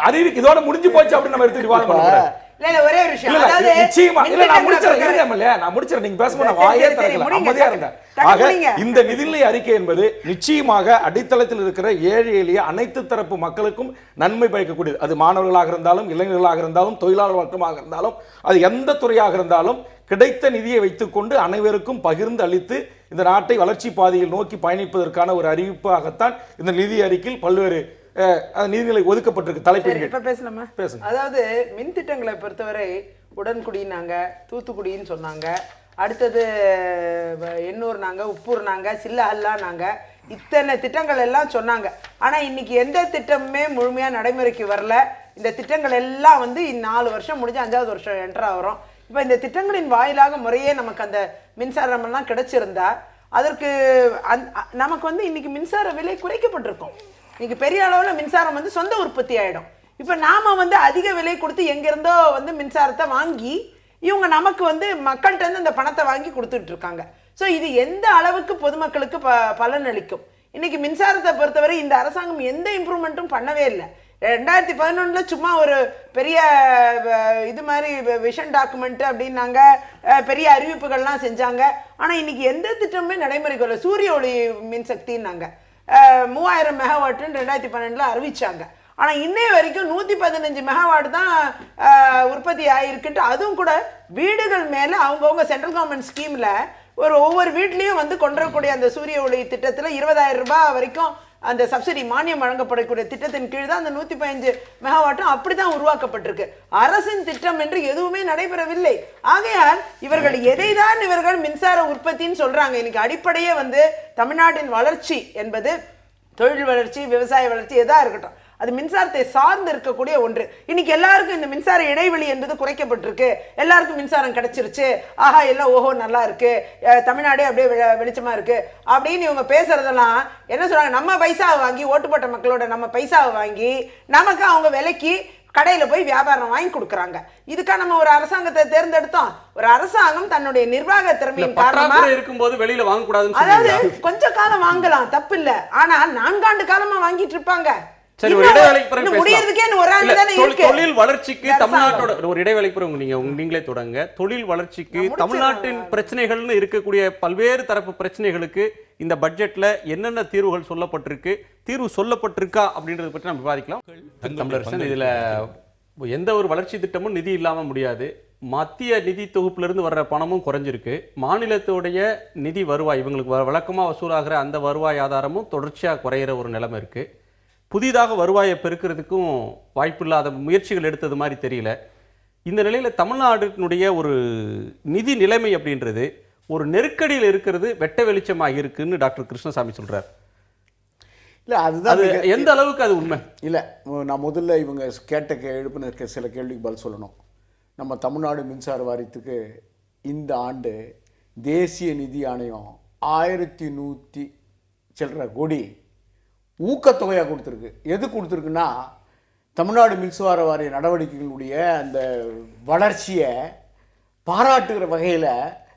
அறிவிக்கு இதோட முடிஞ்சு போச்சு அப்படின்னு நம்ம எடுத்து விவாதம் பண்ணக்கூடாது. இல்ல ஒரே ஒரு விஷயம், இல்ல, அதாவது நிச்சயமா இல்ல, நான் முடிச்சறேன் மின்திட்டங்களை இருங்க இல்லையா, நான் முடிச்சறேன், நீங்க பேசும்போது நான் சரி, வாயே சரி, திறக்கல, முடிங்க, அமைதியா இருந்தேன். டக்கு ஆக முடிங்க. இந்த நிதிநிலை அறிக்கை என்பது நிச்சயமாக அடித்தளத்தில் இருக்கிற ஏழை எளிய அனைத்து தரப்பு மக்களுக்கும் நன்மை பயக்கக்கூடியது. அது மாணவர்களாக இருந்தாலும், இளைஞர்களாக இருந்தாலும், தொழிலாளர் வர்க்கமாக இருந்தாலும், அது எந்த துறையாக இருந்தாலும் கிடைத்த நிதியை வைத்துக்கொண்டு அனைவருக்கும் பகிர்ந்து அளித்து இந்த நாட்டை வளர்ச்சி பாதையில் நோக்கி பயணிப்பதற்கான ஒரு அறிவிப்பாகத்தான் இந்த நிதி அறிக்கையில் பல்வேறு நிதிநிலை ஒதுக்கப்பட்டிருக்கு. தலைப்பின் இப்ப பேசலாமா? பேசுங்க. அதாவது மின் திட்டங்களை பொறுத்தவரை உடன்குடினாங்க, தூத்துக்குடின்னு சொன்னாங்க, அடுத்தது எண்ணூர்னாங்க, உப்பூர்னாங்க, சில்லஹல்லானாங்க, இத்தனை திட்டங்கள் எல்லாம் சொன்னாங்க. ஆனா இன்னைக்கு எந்த திட்டமுமே முழுமையா நடைமுறைக்கு வரல. இந்த திட்டங்கள் எல்லாம் வந்து 4 வருஷம் முடிஞ்சு 5வது வருஷம் என்டர் ஆகிறோம். இப்ப இந்த திட்டங்களின் வாயிலாக முறையே நமக்கு அந்த மின்சாரம் எல்லாம் கிடைச்சிருந்தா அதற்கு நமக்கு வந்து இன்னைக்கு மின்சார விலை குறைக்கப்பட்டிருக்கும். இன்னைக்கு பெரிய அளவுல மின்சாரம் வந்து சொந்த உற்பத்தி ஆயிடும். இப்ப நாம வந்து அதிக விலை கொடுத்து எங்க இருந்தோ வந்து மின்சாரத்தை வாங்கி இவங்க நமக்கு வந்து மக்கள்கிட்ட இருந்து அந்த பணத்தை வாங்கி கொடுத்துட்டு இருக்காங்க. ஸோ இது எந்த அளவுக்கு பொதுமக்களுக்கு பலன் அளிக்கும்? இன்னைக்கு மின்சாரத்தை பொறுத்தவரை இந்த அரசாங்கம் எந்த இம்ப்ரூவ்மெண்ட்டும் பண்ணவே இல்லை. 2011 சும்மா ஒரு பெரிய இது மாதிரி விஷன் டாக்குமெண்ட் அப்படின்னாங்க, பெரிய அறிவிப்புகள்லாம் செஞ்சாங்க. ஆனா இன்னைக்கு எந்த திட்டமுமே நடைமுறைக்கு வரல. சூரிய ஒளி மின்சக்தின்னாங்க 3000 மெகாவாட்டுன்னு 2012 அறிவிச்சாங்க. ஆனா இன்னைய வரைக்கும் 115 மெகாவாட் தான் உற்பத்தி ஆயிருக்குன்ட்டு, அதுவும் கூட வீடுகள் மேல அவங்கவுங்க சென்ட்ரல் கவர்மெண்ட் ஸ்கீம்ல ஒவ்வொரு வீட்லயும் வந்து கொண்டுறக்கூடிய அந்த சூரிய ஒளி திட்டத்துல 20,000 ரூபாய் வரைக்கும் அந்த சப்சிடி மானியம் வழங்கப்படக்கூடிய திட்டத்தின் கீழ் தான் அந்த 115 மெகாவாட்டும் அப்படிதான் உருவாக்கப்பட்டிருக்கு. அரசின் திட்டம் என்று எதுவுமே நடைபெறவில்லை. ஆகையால் இவர்கள் எதைதான் இவர்கள் மின்சார உற்பத்தின்னு சொல்றாங்க. இன்னைக்கு அடிப்படையே வந்து தமிழ்நாட்டின் வளர்ச்சி என்பது தொழில் வளர்ச்சி, விவசாய வளர்ச்சி எதா இருக்கட்டும், அது மின்சாரத்தை சார்ந்து இருக்கக்கூடிய ஒன்று. இன்னைக்கு எல்லாருக்கும் இந்த மின்சார இடைவெளி என்பது குறைக்கப்பட்டிருக்கு. எல்லாருக்கும் மின்சாரம் கிடைச்சிருச்சு, ஆஹா எல்லாம் ஓஹோ நல்லா இருக்கு, தமிழ்நாடே அப்படியே வெளிச்சமா இருக்கு அப்படின்னு இவங்க பேசுறதெல்லாம் என்ன சொல்றாங்க? நம்ம பைசாவை வாங்கி, ஓட்டு போட்ட மக்களோட நம்ம பைசாவை வாங்கி நமக்கு அவங்க விலைக்கு கடையில போய் வியாபாரம் வாங்கி கொடுக்கறாங்க. இதுக்கா நம்ம ஒரு அரசாங்கத்தை தேர்ந்தெடுத்தோம்? ஒரு அரசாங்கம் தன்னுடைய நிர்வாக திறமையின் காரணமா இருக்கும்போது வெளியில வாங்க கூடாதுன்னு அதாவது கொஞ்ச காலம் வாங்கலாம், தப்பு இல்ல. ஆனா 4 ஆண்டு காலமா வாங்கிட்டு இருப்பாங்க. சரி, ஒரு இடைவேளைக்கு பிறகு முடியறதுக்கே ஒரு ஆண்டு தானே இருக்கு. தொழில் வளர்ச்சிக்கு தமிழ்நாட்டோட ஒரு இடைவேளைக்கு பிறகு நீங்களே தொடங்க. தொழில் வளர்ச்சிக்கு தமிழ்நாட்டின் பிரச்சனைகள்னு இருக்கக்கூடிய பல்வேறு தரப்பு பிரச்சனைகளுக்கு இந்த பட்ஜெட்ல என்னென்ன தீர்வுகள் சொல்லப்பட்டிருக்கு, தீர்வு சொல்லப்பட்டிருக்கா அப்படின்றத பற்றி நம்ம விவாதிக்கலாம். தமிழரசன், இதுல எந்த ஒரு வளர்ச்சி திட்டமும் நிதி இல்லாம முடியாது. மத்திய நிதி தொகுப்பிலிருந்து வர்ற பணமும் குறைஞ்சிருக்கு. மாநிலத்துடைய நிதி வருவாய், இவங்களுக்கு வழக்கமா வசூலாகிற அந்த வருவாய் ஆதாரமும் தொடர்ச்சியா குறையிற ஒரு நிலைமை இருக்கு. புதிதாக வருவாயை பெருக்கிறதுக்கும் வாய்ப்பில்லாத முயற்சிகள் எடுத்தது மாதிரி தெரியல. இந்த நிலையில் தமிழ்நாட்டினுடைய ஒரு நிதி நிலைமை அப்படின்றது ஒரு நெருக்கடியில் இருக்கிறது வெட்ட வெளிச்சமாக இருக்குன்னு டாக்டர் கிருஷ்ணசாமி சொல்றார். இல்லை, அதுதான் எந்த அளவுக்கு அது உண்மை? இல்லை, நான் முதல்ல இவங்க எழுப்பின சில கேள்விக்கு பதில் சொல்லணும். நம்ம தமிழ்நாடு மின்சார வாரியத்துக்கு இந்த ஆண்டு தேசிய நிதி ஆணையம் 1100 சில்லற கோடி ஊக்கத்தொகையாக கொடுத்துருக்கு. எது கொடுத்துருக்குன்னா, தமிழ்நாடு மின்சார வாரிய நடவடிக்கைகளுடைய அந்த வளர்ச்சியை பாராட்டுகிற வகையில்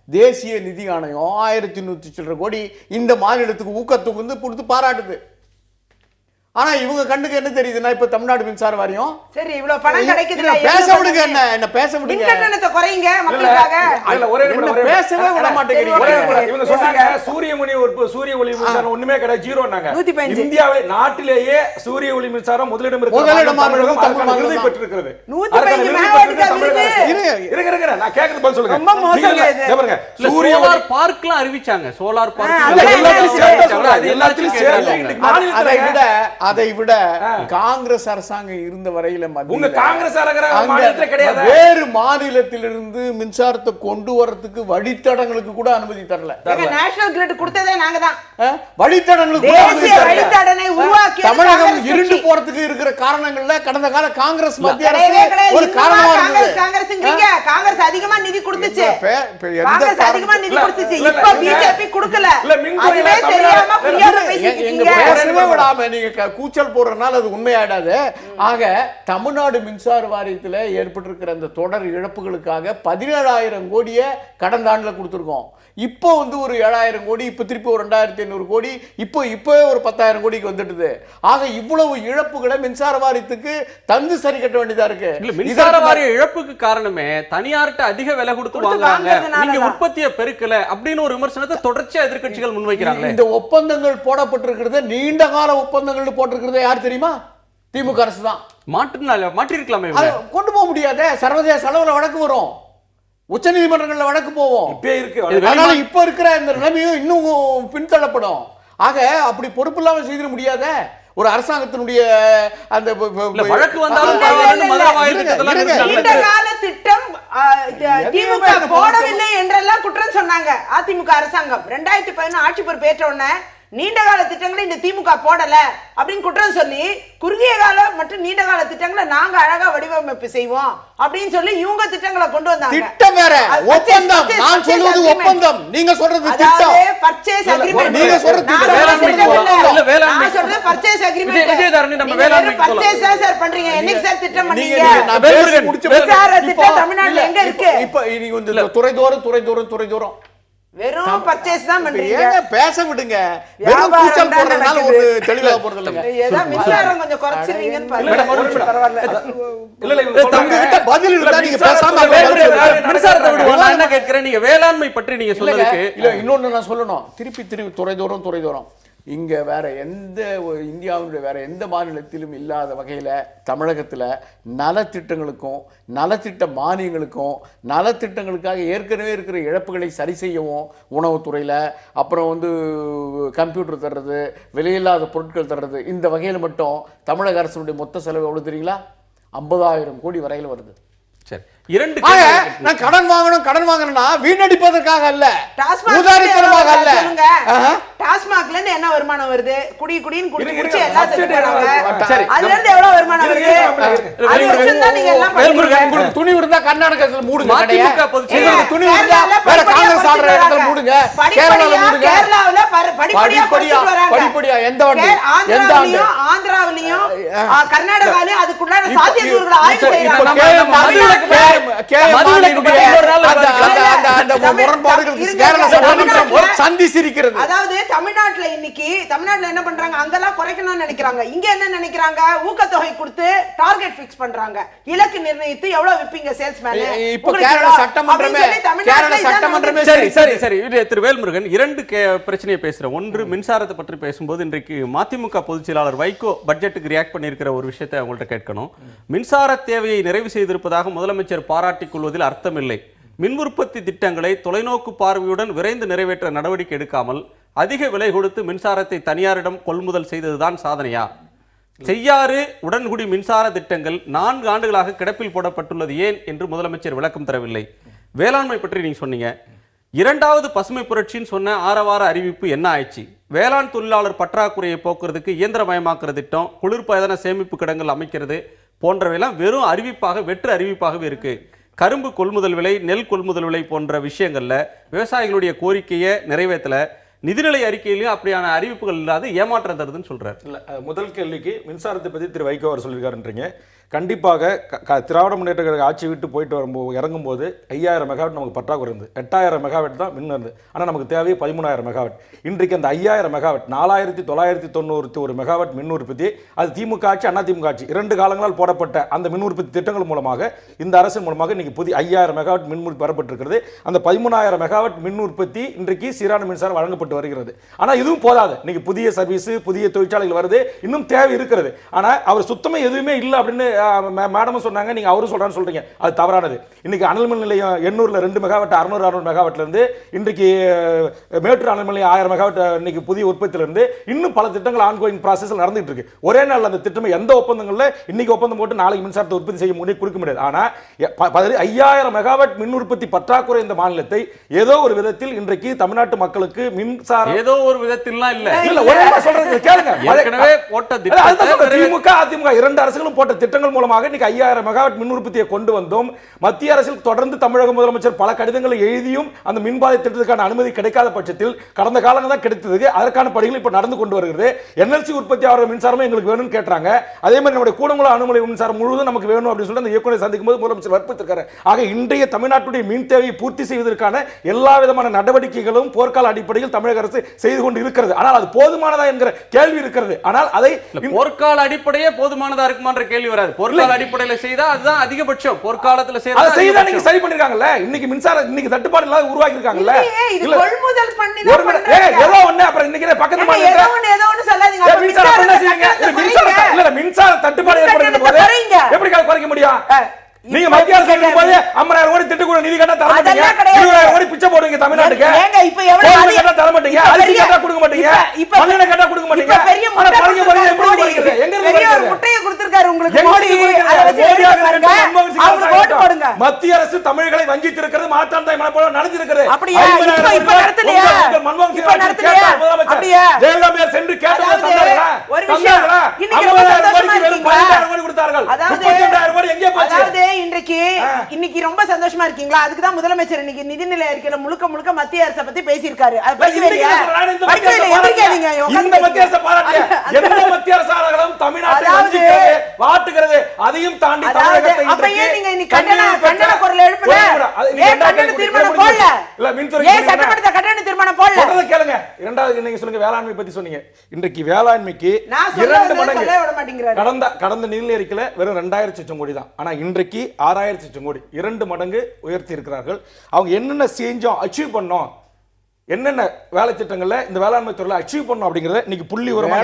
தேசிய நிதி ஆணையம் 1100 சில்லற கோடி இந்த மாநிலத்துக்கு ஊக்கத்தொகை வந்து கொடுத்து பாராட்டுது. ஆனா இவங்க கண்ணுக்கு என்ன தெரியுதுன்னா, இப்ப தமிழ்நாடு மின்சார வாரியம் சரி இவ்வளவு பணம் கிடைக்குதுல, பேச விடுங்க, என்ன பேச விடுங்க, கட்டணத்தை குறைங்க மக்களுக்காக. இல்ல, ஒரே நிமிடம் பேசவே விட மாட்டேங்கிறீங்க. இவங்க சொன்னாங்க சூரிய ஒளி மின்சாரம் ஒண்ணுமே கிடையாது, ஜீரோன்னாங்க. இந்தியாவிலே நாட்டிலேயே சூரிய ஒளி மின்சாரம் முதலிடம் விருதை பெற்றிருக்கிறது. 105 மெகாவாட் இருங்க, நான் கேக்குறது பதில் சொல்லுங்க. ரொம்ப மோசங்க இது. சோலார் பார்க்லாம் அறிவிச்சாங்க. சோலார் பார்க் எல்லாத்திலும் சேர்ந்து அதை விட காங்கிரஸ் அரசாங்கம் இருந்த வரையில உங்க காங்கிரஸ் மாநிலத்தில் கிடையாது, வேறு மாநிலத்திலிருந்து மின்சாரத்தை கொண்டு வரதுக்கு வழித்தடங்களுக்கு கூட அனுமதி தரல. நேஷனல் கிரிட் கொடுத்ததே நாங்க தான். வழித்தடங்களுக்கு வழித்தடனை உருவாக்கி தமிழகம் இருண்டு போறதுக்கு இருக்கிற காரணங்கள்ல கடந்த கால காங்கிரஸ் மத்திய அரசு ஒரு காரணமா இருந்தது. காங்கிரஸ் அதிகமா நிதி கொடுத்துச்சு, காங்கிரஸ் அதிகமா நிதி கொடுத்துச்சு. இப்ப பிஜேபி கொடுக்கல. அதுவே தெரியாம புரியாத பேசிட்டு இருக்கீங்க. பேசவே விடாம நீங்க கூச்சல் போடுறதுனால அது உண்மையாயிடாது. ஆக தமிழ்நாடு மின்சார வாரியத்தில் ஏற்பட்டிருக்கிற அந்த தொடர் இழப்புகளுக்காக 17,000 கோடியை கடந்த ஆண்டுல கொடுத்துருக்கோம். இப்போ வந்து ஒரு 7,000 கோடி, இப்போ திருப்பி ஒரு 2,500 கோடி, இப்போ ஒரு 10,000 கோடிக்கு வந்துட்டுது. ஆக இவ்வளவு இழப்புகளை மின்சார வாரியத்துக்கு தந்து சரி கட்ட வேண்டியதா இருக்கு. மின்சார வாரிய இழப்புக்கு காரணமே தனியார்ட்ட அதிக விலை கொடுத்து வாங்குறாங்க, நீங்க உற்பத்தியை பெருக்கல அப்படின்னு ஒரு விமர்சனத்தை தொடர்ச்சியா எதிர்க்கட்சிகள் முன்வைக்கிறாங்க. இந்த ஒப்பந்தங்கள் போடப்பட்டிருக்கிறது நீண்ட கால ஒப்பந்தங்கள் போட்டிருக்கிறது யார் தெரியுமா? திமுக அரசு தான். மாற்றிருக்கலாமே. கொண்டு போக முடியாத சர்வதேச அளவுல வழக்கு வரும், உச்ச நீதிமன்றங்கள்ல வழக்கு போவோம். அதனால இப்ப இருக்கிற இந்த நிலைமையும் இன்னும் பின்தள்ளப்படும். ஆக அப்படி பொறுப்பு இல்லாம செய்திட முடியாத ஒரு அரசாங்கத்தினுடைய அந்த வழக்கு வந்தாலும் நீண்ட கால திட்டம் திமுக போடவில்லை என்றெல்லாம் குற்றம் சொன்னாங்க அதிமுக அரசாங்கம். 2011 ஆட்சி பொறுப்பேற்ற உடனே நீண்ட கால திட்டங்களை இந்த திமுக போடல அப்படின்னு குற்றம் சொல்லி குறுகிய கால மற்றும் நீண்ட கால திட்டங்களை நாங்க அழகா வடிவமைப்பு செய்வோம் அப்படின்னு சொல்லி இவங்க திட்டங்களை கொண்டு வந்தாங்க. திட்டம் வேற, ஒப்பந்தம். நான் சொல்றது ஒப்பந்தம், நீங்க சொல்றது திட்டம். Purchase agreement. நீங்க சொல்றது நான் சொல்றது பர்ச்சேஸ் அக்ரிமெண்ட். விஜயதாரணி நம்ம வேளாண்மை பர்ச்சேஸ் சார் பண்றீங்க. என்னைக்கு சார் திட்டம் பண்ணீங்க? நான் பேசி முடிச்ச சார் திட்டம் தமிழ்நாட்டுல எங்க இருக்கு? இப்ப நீங்க வந்து துறை தோறும் வெறும் பர்ச்சேஸ் தான் பண்றீங்க. ஏங்க பேச விடுங்க. வெறும் கூச்சல் போடுறதுனால ஒரு தெளிவா போறது இல்லங்க. ஏதா மின்சாரம் கொஞ்சம் குறைச்சிரீங்கன்னு பாருங்க. பரவாயில்லை. இல்ல தம்பிகிட்ட பதில் இருந்தா நீங்க பேசாம மின்சாரத்தை விடுவோம். நான் என்ன கேட்கிறேன், நீங்க வேளாண்மை பற்றி நீங்க சொல்லுங்க. இல்ல இன்னொன்னு நான் சொல்லணும். திருப்பி துறை தோறும் இங்க வேற எந்த இந்தியாவுடைய வேற எந்த மாநிலத்திலும் இல்லாத வகையில தமிழகத்துல நலத்திட்டங்களுக்கும் நலத்திட்ட மானியங்களுக்கும் நலத்திட்டங்களுக்காக ஏற்கனவே இருக்கிற இழப்புகளை சரி செய்யவும் உணவுத்துறையில, அப்புறம் வந்து கம்ப்யூட்டர் தர்றது, விலையில்லாத பொருட்கள் தர்றது, இந்த வகையில மட்டும் தமிழக அரசுடைய மொத்த செலவு எவ்வளவு தெரியுங்களா? 50,000 கோடி வரையில வருது. சரி, இரண்டு நான் கடன் வாங்கணும்னா வீணடிப்பதற்காக அல்ல, டாஸ்மாக் உதாரணமாக அல்ல. டாஸ்மாக்ல இருந்து என்ன வருமானம் வருது? குடின்னு குடிச்சு எல்லாம் செத்து போறாங்க. சரி, அதுல இருந்து எவ்வளவு வருமானம் வருது? அது வச்சிருந்தா நீங்க எல்லாம் உங்களுக்கு துணி இருந்தா கர்நாடகத்துல மூடுங்க கடையை. உங்களுக்கு துணி இருந்தா வேற காங்கிரஸ் ஆடுற இடத்துல மூடுங்க, கேரளால மூடுங்க. கேரளாவுல படிப்படியா எந்த ஆந்திராவிலயும் கர்நாடகாவிலயும் அதுக்குள்ளான சாத்தியக்கூறுகளை ஆய்வு செய்யறாங்க. அதாவது தமிழ்நாட்டுல இன்னைக்கு என்ன பண்றாங்க, அங்கெல்லாம் குறைக்கணும்னு நினைக்கிறாங்க. இங்க என்ன நினைக்கிறாங்க, ஊக்கத்தொகை கொடுத்து டார்கெட் பிக்ஸ் பண்றாங்க, இலக்கு நிர்ணயித்து எவ்வளவு விப்பீங்க சேல்ஸ்மேன். இப்ப கேரள சட்டமன்றமே சரி திரு வேல்முருகன் இரண்டு பிரச்சனையை பேசுறேன். ஒன்று மின்சாரத்தை பற்றி பேசும்போது இன்றைக்கு மதிமுக பொதுச் செயலாளர் வைகோ பட்ஜெட்டுக்கு ரியாக்ட் பண்ணியிருக்கிற ஒரு விஷயத்தை உங்கள்கிட்ட கேட்கணும். மின்சார தேவையை நிறைவு செய்திருப்பதாக முதலமைச்சர் பாராட்டிக் கொள்வதில் அர்த்தமில்லை. மின் உற்பத்தி திட்டங்களை தொலைநோக்கு பார்வையுடன் விரைந்து நிறைவேற்ற நடவடிக்கை எடுக்காமல் அதிக விலை கொடுத்து மின்சாரத்தை தனியாரிடம் கொள்முதல் செய்ததுதான் சாதனையா? செய்யாறு உடன்குடி மின்சார திட்டங்கள் 4 ஆண்டுகளாக கிடப்பில் போடப்பட்டுள்ளது ஏன் என்று முதலமைச்சர் விளக்கம் தரவில்லை. வேளாண்மை பற்றி நீங்க சொன்னீங்க. இரண்டாவது பசுமை புரட்சின்னு சொன்ன ஆரவார அறிவிப்பு என்ன ஆயிடுச்சு? வேளாண் தொழிலாளர் பற்றாக்குறையை போக்குறதுக்கு இயந்திரமயமாக்குற திட்டம், குளிர்பதன சேமிப்பு கிடங்குகள் அமைக்கிறது போன்றவையெல்லாம் வெறும் அறிவிப்பாக, வெற்று அறிவிப்பாகவே இருக்கு. கரும்பு கொள்முதல் விலை, நெல் கொள்முதல் விலை போன்ற விஷயங்கள்ல விவசாயிகளுடைய கோரிக்கையை நிறைவேற்றல. நிதிநிலை அறிக்கையிலையும் அப்படியான அறிவிப்புகள் இல்லாத ஏமாற்றம் தருதுன்னு சொல்றாரு. இல்ல, முதல் கேள்விக்கு மின்சாரத்தை பத்தி திரு வைகோ அவர் சொல்லியிருக்காருன்றீங்க. கண்டிப்பாக திராவிட முன்னேற்ற கழக ஆட்சி விட்டு போயிட்டு வரும்போது இறங்கும்போது 5000 மெகாவாட் நமக்கு பற்றாக்குறை இருந்து 8000 மெகாவாட் தான் மின் இருந்து. ஆனால் நமக்கு தேவையே 13,000 மெகாவாட். இன்றைக்கு அந்த 5000 மெகாவாட் 4991 மெகாவாட் மின் உற்பத்தி, அது திமுக ஆட்சி அதிமுக ஆட்சி 2 காலங்களால் போடப்பட்ட அந்த மின் உற்பத்தி திட்டங்கள் மூலமாக இந்த அரசின் மூலமாக இன்னைக்கு புதிய 5000 மெகாவாட் மின் உற்பத்தி பெறப்பட்டிருக்கிறது. அந்த 13,000 மெகாவாட் மின் உற்பத்தி இன்றைக்கு சீரான மின்சாரம் வழங்கப்பட்டு வருகிறது. ஆனால் இதுவும் போதாது. இன்னைக்கு புதிய சர்வீஸ், புதிய தொழிற்சாலைகள் வருது, இன்னும் தேவை இருக்கிறது. ஆனால் அவர் சுத்தமே எதுவுமே இல்லை அப்படின்னு மேடமும் சொன்னாங்க, நீங்க அவரும் சொல்றான்னு சொல்றீங்க. அது தவறானது. இன்னைக்கு அனல் மின் நிலையம் 800ல 2 மெகாவாட் 600 மெகாவாட்ல இருந்து இன்றைக்கு மேட்டூர் அனல் மின் நிலையம் 1000 மெகாவாட் இன்னைக்கு புதிய உற்பத்தியில இருந்து இன்னும் பல திட்டங்கள் ஆன்கோயிங் ப்ராசஸ்ல நடந்துட்டு இருக்கு. ஒரே நாள் அந்த திட்டம் எந்த ஒப்பந்தங்கள்ல இன்னைக்கு ஒப்பந்தம் போட்டு நாளைக்கு மின்சாரத்தை உற்பத்தி செய்ய முடியும் கொடுக்க முடியாது. ஆனா 5000 மெகாவாட் மின் உற்பத்தி பற்றாக்குறை இந்த மாநிலத்தை ஏதோ ஒரு விதத்தில் இன்றைக்கு தமிழ்நாட்டு மக்களுக்கு மின்சாரம் ஏதோ ஒரு விதத்தில்லாம் இல்ல ஒரே சொல்றது கேளுங்க. ஏற்கனவே போட்ட திட்டம் திமுக அதிமுக 2 அரசுகளும் போட்ட திட்டங்கள் திட்டங்கள் மூலமாக இன்னைக்கு 5000 மெகாவாட் மின் உற்பத்தியை கொண்டு வந்தோம். மத்திய அரசில் தொடர்ந்து தமிழக முதலமைச்சர் பல கடிதங்களை எழுதியும் அந்த மின்பாதை திட்டத்துக்கான அனுமதி கிடைக்காத பட்சத்தில் கடந்த காலங்கள் தான் கிடைத்தது. அதற்கான பணிகள் இப்ப நடந்து கொண்டு வருகிறது. NLC உற்பத்தி ஆகிற மின்சாரமே எங்களுக்கு வேணும்னு கேட்டாங்க. அதே மாதிரி நம்முடைய கூடங்குளம் அணுமலை மின்சாரம் முழுவதும் நமக்கு வேணும் அப்படின்னு சொல்லி அந்த இயக்குநரை சந்திக்கும் போது முதலமைச்சர் வற்புறுத்திருக்காரு. ஆக இன்றைய தமிழ்நாட்டுடைய மின் தேவையை பூர்த்தி செய்வதற்கான எல்லா விதமான நடவடிக்கைகளும் போர்க்கால அடிப்படையில் தமிழக அரசு செய்து கொண்டு இருக்கிறது. ஆனால் அது போதுமானதா என்கிற கேள்வி இருக்கிறது. ஆனால் அதை போர்க்கால அடிப்படையே போதுமானதா இருக்குமான்ற கேள்வி வராது. போர்க்கால அடிப்படையில் செய்தா அதுதான் அதிகபட்சம். போர்க்காலத்துல செய்தா நீங்க சரி பண்ணிருக்காங்கல்ல. இன்னைக்கு மின்சாரம் இன்னைக்கு தட்டுப்பாடு இல்லாத உருவாக்கி இருக்காங்கல்ல. இது கொள்முதல் பண்ணி ஒரு ஏதோ ஒண்ணு அப்புறம் இன்னைக்கு பக்கத்து மாநிலத்துல ஏதோ ஒண்ணு சொல்லாதீங்க. மின்சார தட்டுப்பாடு ஏற்படுகிற போது எப்படி குறைக்க முடியும்? நீங்க மத்திய அரசு போது 50,000 கோடி திட்டக்குழு நிதி கட்ட தர மாட்டீங்க. 20,000 கோடி பிச்சை போடுவீங்க தமிழ்நாட்டுக்கு. ஏங்க இப்ப எவ்வளவு கட்ட தர மாட்டீங்க. அரிசி கட்ட கொடுக்க மாட்டீங்க. மண்ணெண்ணெய் கட்ட கொடுக்க மாட்டீங்க. பெரிய முட்டையை கொடுத்திருக்காரு உங்களுக்கு மோடி. மத்திய அரசு தமிழர்களை வஞ்சித்து இருக்கிறது. மாற்றாந்தாய் மனப்போல நடந்திருக்கிறது. அப்படியே இப்ப நடத்தலையா? மன்மோகன் இப்ப நடத்தலையா? அப்படியே ஜெயலலிதா சென்று கேட்டாங்க. ஒரு விஷயம் இன்னைக்கு ரொம்ப சந்தோஷமா இருக்கீங்களா? 12,000 கோடி கொடுத்தார்கள். 32,000 கோடி எங்கே போச்சு? இன்னைக்கு ரொம்ப சந்தோஷமா இருக்கீங்களா? அதுக்கு தான் முதலமைச்சர் இன்னைக்கு நிதிநிலை அறிக்கையில முழுக்க மத்திய அரசை பத்தி பேசியிருக்காரு. அது படிக்கலையா? இந்த மத்திய அரசு பாராட்டிய எந்த மத்திய அரசாங்கம் தமிழ்நாட்டை வஞ்சிக்கிறது, வாட்டுகிறது, அதையும் தாண்டி தமிழகத்தை அப்ப ஏன் நீங்க இன்னைக்கு கண்டன குரல் எழுப்பல? ஏன் கண்டன தீர்மானம் போடல? இல்ல மின்துறை ஏன் சட்டமன்றத்தை கண்டன தீர்மானம் போடல? சொல்றத கேளுங்க. இரண்டாவது நீங்க சொல்லுங்க, வேளாண்மை பத்தி சொன்னீங்க. இன்றைக்கு வேளாண்மைக்கு 2 மடங்கு கடந்த நிதிநிலை அறிக்கையில வெறும் 2,000 கோடி தான். ஆனா இன்றைக்கு 6,000 கோடி, 2 மடங்கு உயர்த்தி இருக்கிறார்கள். அவங்க என்னென்ன செஞ்சோம், அச்சீவ் பண்ணோம், என்னென்ன வேலை திட்டங்கள்ல இந்த வேளாண்மை துறையில அச்சீவ் பண்ணோம் அப்படிங்கறத இன்னைக்கு புள்ளி விவரமா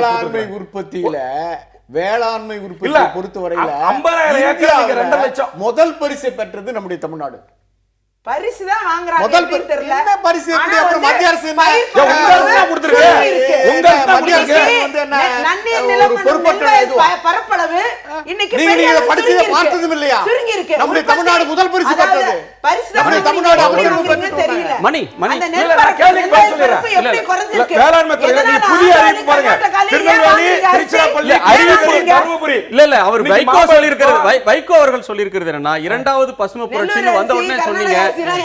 வேளாண்மை உற்பத்தியை பொறுத்தவரையில 50,000 ஏக்கர் 2 லட்சம் முதல் பரிசை பெற்றது நம்முடைய தமிழ்நாடு. பரிசு தான் வாங்குறாங்க. முதல் தெரியல. என்ன பரிசு எப்படி அப்புறம் மத்திய அரசு என்ன கொடுத்திருக்கு? மத்திய அரசு வந்து என்ன நன்னீர் நிலம் பரப்பளவு இன்னைக்கு நீங்க இத படிச்சத பார்த்ததும் இல்லையா? சுருங்கி இருக்கு. நம்முடைய தமிழ்நாடு முதல் பரிசு பெற்றது. பரிசு நம்முடைய தமிழ்நாடு அமைச்சர் தெரியல. மணி அந்த நெல் கேள்விக்கு பதில் சொல்றேன். எப்படி குறைஞ்சிருக்கு? வேளாண்மை துறையில நீ புதிய அறிவிப்பு பாருங்க. திருநெல்வேலி, திருச்சிராப்பள்ளி, அறிவிப்பு தர்மபுரி. இல்ல அவர் வைகோ சொல்லி இருக்கிறது, வைகோ அவர்கள் சொல்லி இருக்கிறது என்னன்னா, இரண்டாவது பசுமை புரட்சின்னு வந்த உடனே சொன்னீங்க.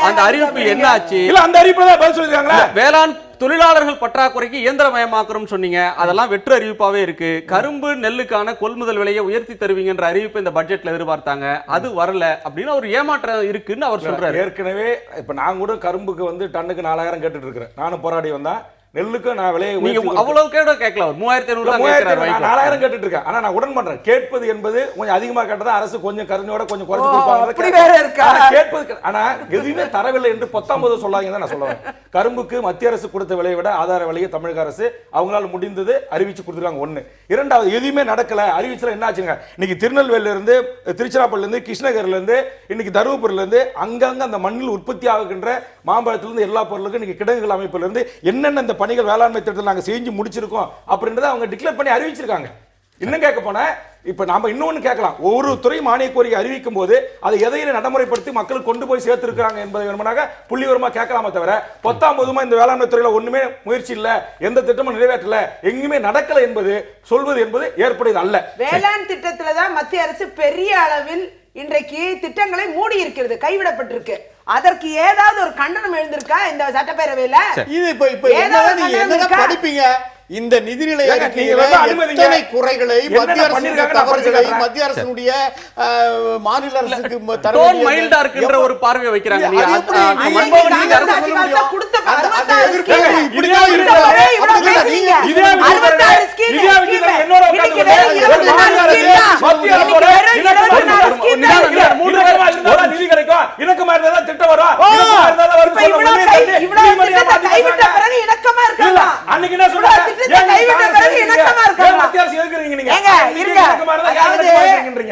அந்த அறிவிப்பு என்ன ஆச்சு? இல்ல அந்த அறிவிப்புல தான் பதில் சொல்லிருக்காங்களா? வேளாண் தொழிலாளர்கள் பற்றாக்குறைக்கு இயந்திரமயமாக்குறோம் சொன்னீங்க. அதெல்லாம் வெற்று அறிவிப்பாவே இருக்கு. கரும்பு நெல்லுக்கான கொள்முதல் விலையை உயர்த்தி தருவீங்கன்ற அறிவிப்பு இந்த பட்ஜெட்ல எதிர்பார்த்தாங்க. அது வரல அப்படின்னு ஒரு ஏமாற்றம் இருக்குன்னு அவர் சொல்றாரு. ஏற்கனவே இப்ப நான் கூட கரும்புக்கு வந்து டன்னுக்கு 4,000 கேட்டுட்டு இருக்கிறேன். நானும் போராடி வந்தா நெல்லுக்கு நான் விலையை அவ்வளவு கேட்கல. 3,500 கேட்டுட்டு இருக்கேன். ஆனா நான் உடன் பண்றேன். கேட்பது என்பது கொஞ்சம் அதிகமா கேட்டதா அரசு கொஞ்சம் கருணையோட கொஞ்சம் குறைச்சு கொடுப்பாங்க. கேட்பது ஆனா எதுவுமே தரவில்லை என்று 19 சொல்லாங்க நான் சொல்லுவேன். கரும்புக்கு மத்திய அரசு கொடுத்த விலையை விட ஆதார விலையை தமிழக அரசு அவங்களால முடிந்தது அறிவிச்சு கொடுத்துருக்காங்க. ஒண்ணு. இரண்டாவது, எதுவுமே நடக்கல. அறிவிச்சல என்ன ஆச்சுங்க? இன்னைக்கு திருநெல்வேலியில இருந்து, திருச்சிராப்பள்ளில இருந்து, கிருஷ்ணகிரில இருந்து, இன்னைக்கு தருமபுரியில இருந்து அங்கங்க அந்த மண்ணில் உற்பத்தி ஆகின்ற மாம்பழத்திலிருந்து எல்லா பொருளுக்கும் இன்னைக்கு கிடங்குகள் அமைப்புல இருந்து என்னென்ன இந்த பணிகள் வேளாண்மை திட்டத்தில் நாங்க செஞ்சு முடிச்சிருக்கோம் அப்படின்றத அவங்க டிக்ளேர் பண்ணி அறிவிச்சிருக்காங்க. இன்னும் கேட்க போனா இப்ப நாம இன்னொன்னு கேட்கலாம். ஒவ்வொரு துறை மானிய கோரிக்கை அறிவிக்கும் போது அதை எதையும் நடைமுறைப்படுத்தி மக்களுக்கு கொண்டு போய் சேர்த்திருக்காங்க என்பதை வேணுமானாக புள்ளி விவரமா கேட்கலாமே தவிர 19 இந்த வேளாண்மை துறையில ஒண்ணுமே முயற்சி இல்ல, எந்த திட்டமும் நிறைவேற்றல, எங்குமே நடக்கல என்பது சொல்வது என்பது ஏற்புடையது அல்ல. வேளாண் திட்டத்துல தான் மத்திய அரசு பெரிய அளவில் இன்றைக்கு திட்டங்களை மூடி இருக்கிறது, கைவிடப்பட்டிருக்கு. அதற்கு ஏதாவது ஒரு கண்டனம் எழுந்திருக்கா இந்த சட்டப்பேரவையில? இது இப்ப என்ன படிப்பீங்க? இந்த நிதிநிலை அறிக்கையில குறைகளை மத்திய அரசுடைய மாநில அரசுக்கு மைல்டா இருக்குன்ற ஒரு பார்வை வைக்கிறாங்க.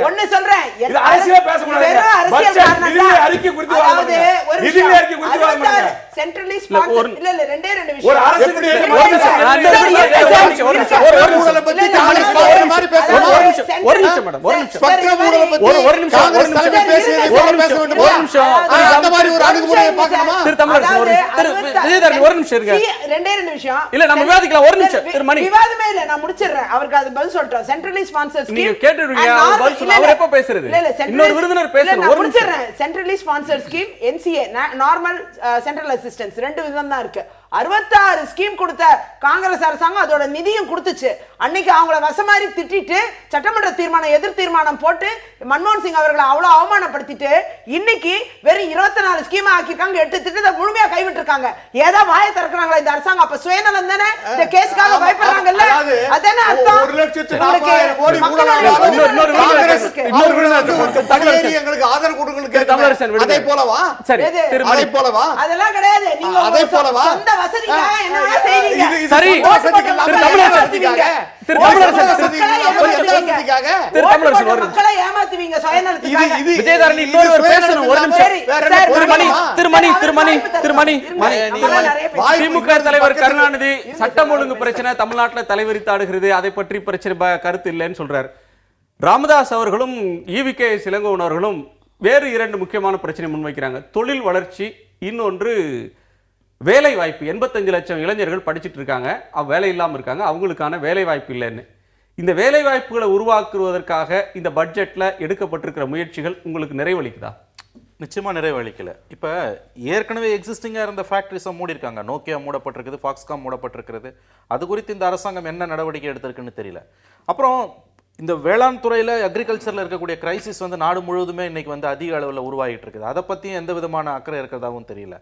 ஒன்னு சொல்றேன், சென்ட்ரலி இல்ல, ஒரு- ஸ்பான்சர் இல்ல ரெண்டே ரெண்டு ஒரு விஷயம் அரசு எப்படி திட்டம் ஒரு நிமிஷம், இல்ல, நான் இல்ல, ஒரு இல்ல, நிமிஷம், இல்ல, ஒரு நிமிஷம், ஒரு நிமிஷம், இல்ல, ஒரு ஊழலை பத்தி இல்ல, காங்கிரஸ் இல்ல, வேற மாதிரி பேசணும். அதாவது ஒரு நிமிஷம், சென்ட்ரல் ஒரு நிமிஷம் மேடம், ஒரு நிமிஷம். ஸ்பெக்ட்ரம் ஊழலை பத்தி ஒரு நிமிஷம், காங்கிரஸ் ஒரு தலைவர் நிமிஷம். பேசியதை ஒரு போல பேச நிமிஷம், வேண்டுமா? ஒரு நிமிஷம். அந்த மாதிரி ஒரு அணுகுமுறையை பார்க்கணுமா? திரு தமிழரசன் ஒரு நிமிஷம். திரு விஜயதரணி ஒரு நிமிஷம் இருங்க. ரெண்டே ரெண்டு விஷயம் இல்ல, நம்ம விவாதிக்கலாம். ஒரு நிமிஷம், திரு மணி. விவாதமே இல்ல, நான் முடிச்சிடுறேன். அவருக்கு அது பதில் சொல்லிட்டோம். சென்ட்ரலி ஸ்பான்சர் ஸ்கீம் நீங்க கேட்டுடுவீங்க, அவர் பதில் சொல்ல. அவர் எப்ப பேசுறது? இன்னொரு விருந்தினர் பேசணும். ஒரு நிமிஷம். Centrally sponsor scheme, NCA normal central assistance, ரெண்டு விதம் தான் இருக்கு. 66 ஸ்கீம் கொடுத்த காங்கிரஸ் அரசாங்கம் அதோட நிதியும் கொடுத்துச்சு. அன்னைக்கு அவங்கள வசமாரி திட்டிட்டு சட்டமன்ற தீர்மானம் எதிர் தீர்மானம் போட்டு மன்மோகன் சிங் அவர்களை அவ்வளவு அவமானப்படுத்திட்டு இன்னைக்கு வெறும் 24 ஸ்கீம் ஆக்கிருக்காங்க. 8 திட்டத்தை முழுமையா கைவிட்டிருக்காங்க. ஏதா வாயை திறக்கிறாங்களா இந்த அரசாங்கம்? அப்ப சுயநலம் தானே? இந்த கேஸ்க்காக பயப்படுறாங்கல்ல, அதாவது அதானே அர்த்தம்? 1,40,000 கோடி மக்களுடைய காங்கிரஸ் இன்னொரு விருந்தினர் தமிழக எங்களுக்கு ஆதரவு கொடுக்கணும் தமிழரசன் கேட்கிறேன். அதை போலவா? சரி, எது? திரு மணி. அதை போலவா? அதெல்லாம் கிடையாது. நீங்க அதை உங்க போலவா? சொந்த வசதிக்காக என்ன வேணா செய்வீங்க. இது சரி. சொந்த வசதிக்காக, திரு மக்கள் தமிழரசன் வசதிக்காக. திரு ஓட்டு தமிழரசன் போட்ட வசதிக்காக, மக்கள் வசதிக்காக. திரு தமிழரசன் ஓட்டு ஒரு போட்ட மக்களை ஏமாத்துவீங்க சுயநலத்துக்காக. விஜயதாரணி இன்னொருவர் பேசணும். ஒரு நிமிஷம். சரி, வேற சார், என்ன திருமணி, போடலாமா? திருமணி, அவர் திருமணி, வாய்ப்பு திருமணி. தரணும். மணி. நம்மளால நிறைய பேச- திமுக தலைவர் கருணாநிதி சட்டம் ஒழுங்கு பிரச்சனை தமிழ்நாட்டில் தலைவிரித்தாடுகிறது, அதை பற்றி பிரச்சனை கருத்து இல்லைன்னு சொல்றாரு. ராமதாஸ் அவர்களும் ஈவிகே இளங்கோவன் அவர்களும் வேறு 2 முக்கியமான பிரச்சனை முன்வைக்கிறாங்க. தொழில் வளர்ச்சி, இன்னொன்று வேலை வாய்ப்பு. 85 லட்சம் இளைஞர்கள் படிச்சுட்டு இருக்காங்க, வேலை இல்லாமல் இருக்காங்க, அவங்களுக்கான வேலை வாய்ப்பு இல்லைன்னு. இந்த வேலை வாய்ப்புகளை உருவாக்குவதற்காக இந்த பட்ஜெட்ல எடுக்கப்பட்டிருக்கிற முயற்சிகள் உங்களுக்கு நிறைவளிக்குதா? நிச்சயமா நிறைவளிக்கல. இப்ப ஏற்கனவே எக்ஸிஸ்டிங்கா இருந்த ஃபேக்டரிஸை மூடி இருக்காங்க. Nokia மூடப்பட்டிருக்குது, Foxconn மூடப்பட்டிருக்கிறது. அது குறித்து இந்த அரசாங்கம் என்ன நடவடிக்கை எடுத்திருக்குன்னு தெரியல. அப்புறம் இந்த வேளாண் துறையில அக்ரிகல்ச்சர்ல இருக்கக்கூடிய கிரைசிஸ் வந்து நாடு முழுவதுமே இன்னைக்கு வந்து அதிக அளவில் உருவாகிட்டு இருக்குது. அதை பத்தியும் எந்த விதமான அக்கறை இருக்கிறதாவும் தெரியல.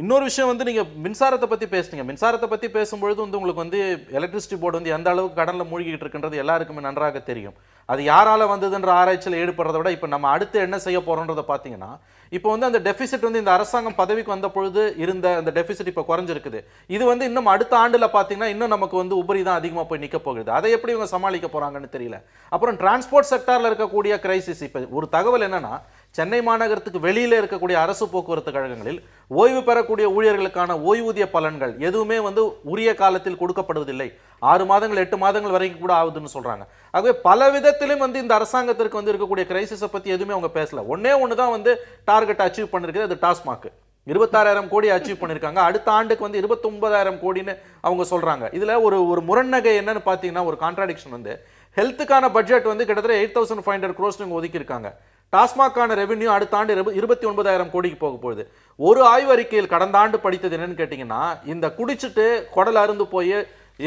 இன்னொரு விஷயம் வந்து நீங்க மின்சாரத்தை பத்தி பேசுனீங்க. மின்சாரத்தை பத்தி பேசும்பொழுது வந்து உங்களுக்கு வந்து எலக்ட்ரிசிட்டி போர்டு வந்து எந்த அளவுக்கு கடன்ல மூழ்கிட்டு இருக்குன்றது எல்லாருக்குமே நன்றாக தெரியும். அது யாரால வந்ததுன்ற ஆராய்ச்சியில் ஈடுபடுறதை விட இப்போ நம்ம அடுத்து என்ன செய்ய போறோன்றதை பார்த்தீங்கன்னா, இப்போ வந்து அந்த டெபிசிட் வந்து இந்த அரசாங்கம் பதவிக்கு வந்த பொழுது இருந்த அந்த டெபிசிட் இப்போ குறைஞ்சிருக்குது. இது வந்து இன்னும் அடுத்த ஆண்டுல பார்த்தீங்கன்னா இன்னும் நமக்கு வந்து உபரி தான் அதிகமாக போய் நிற்க போகுது. அதை எப்படி இவங்க சமாளிக்க போறாங்கன்னு தெரியல. அப்புறம் டிரான்ஸ்போர்ட் செக்டார்ல இருக்கக்கூடிய கிரைசிஸ். இப்போ ஒரு தகவல் என்னன்னா, சென்னை மாநகரத்துக்கு வெளியில இருக்கக்கூடிய அரசு போக்குவரத்து கழகங்களில் ஓய்வு பெறக்கூடிய ஊழியர்களுக்கான ஓய்வூதிய பலன்கள் எதுவுமே வந்து உரிய காலத்தில் கொடுக்கப்படுவதில்லை. 6 மாதங்கள் 8 மாதங்கள் வரைக்கும் கூட ஆகுதுன்னு சொல்றாங்க. ஆகவே பல விதத்திலும் வந்து இந்த அரசாங்கத்திற்கு வந்து இருக்கக்கூடிய கிரைசிஸை பத்தி எதுவுமே அவங்க பேசல. ஒன்னே ஒண்ணுதான் வந்து டார்கெட் அச்சீவ் பண்ணிருக்குது, அது டாஸ்மாக். 26,000 கோடி அச்சீவ் பண்ணிருக்காங்க. அடுத்த ஆண்டுக்கு வந்து 29,000 கோடின்னு அவங்க சொல்றாங்க. இதுல ஒரு முரண்நகை என்னன்னு பாத்தீங்கன்னா, ஒரு கான்ட்ராடிக்ஷன் வந்து ஹெல்த்துக்கான பட்ஜெட் வந்து கிட்டத்தட்ட 8,500 crores ஒதுக்கி இருக்காங்க. டாஸ்மாக்கான ரெவென்யூ அடுத்த ஆண்டு 29,000 கோடிக்கு போக போகுது. ஒரு ஆய்வு அறிக்கையில் கடந்த ஆண்டு படித்தது என்னன்னு கேட்டீங்கன்னா, இந்த குடிச்சிட்டு குடல் அருந்து போய்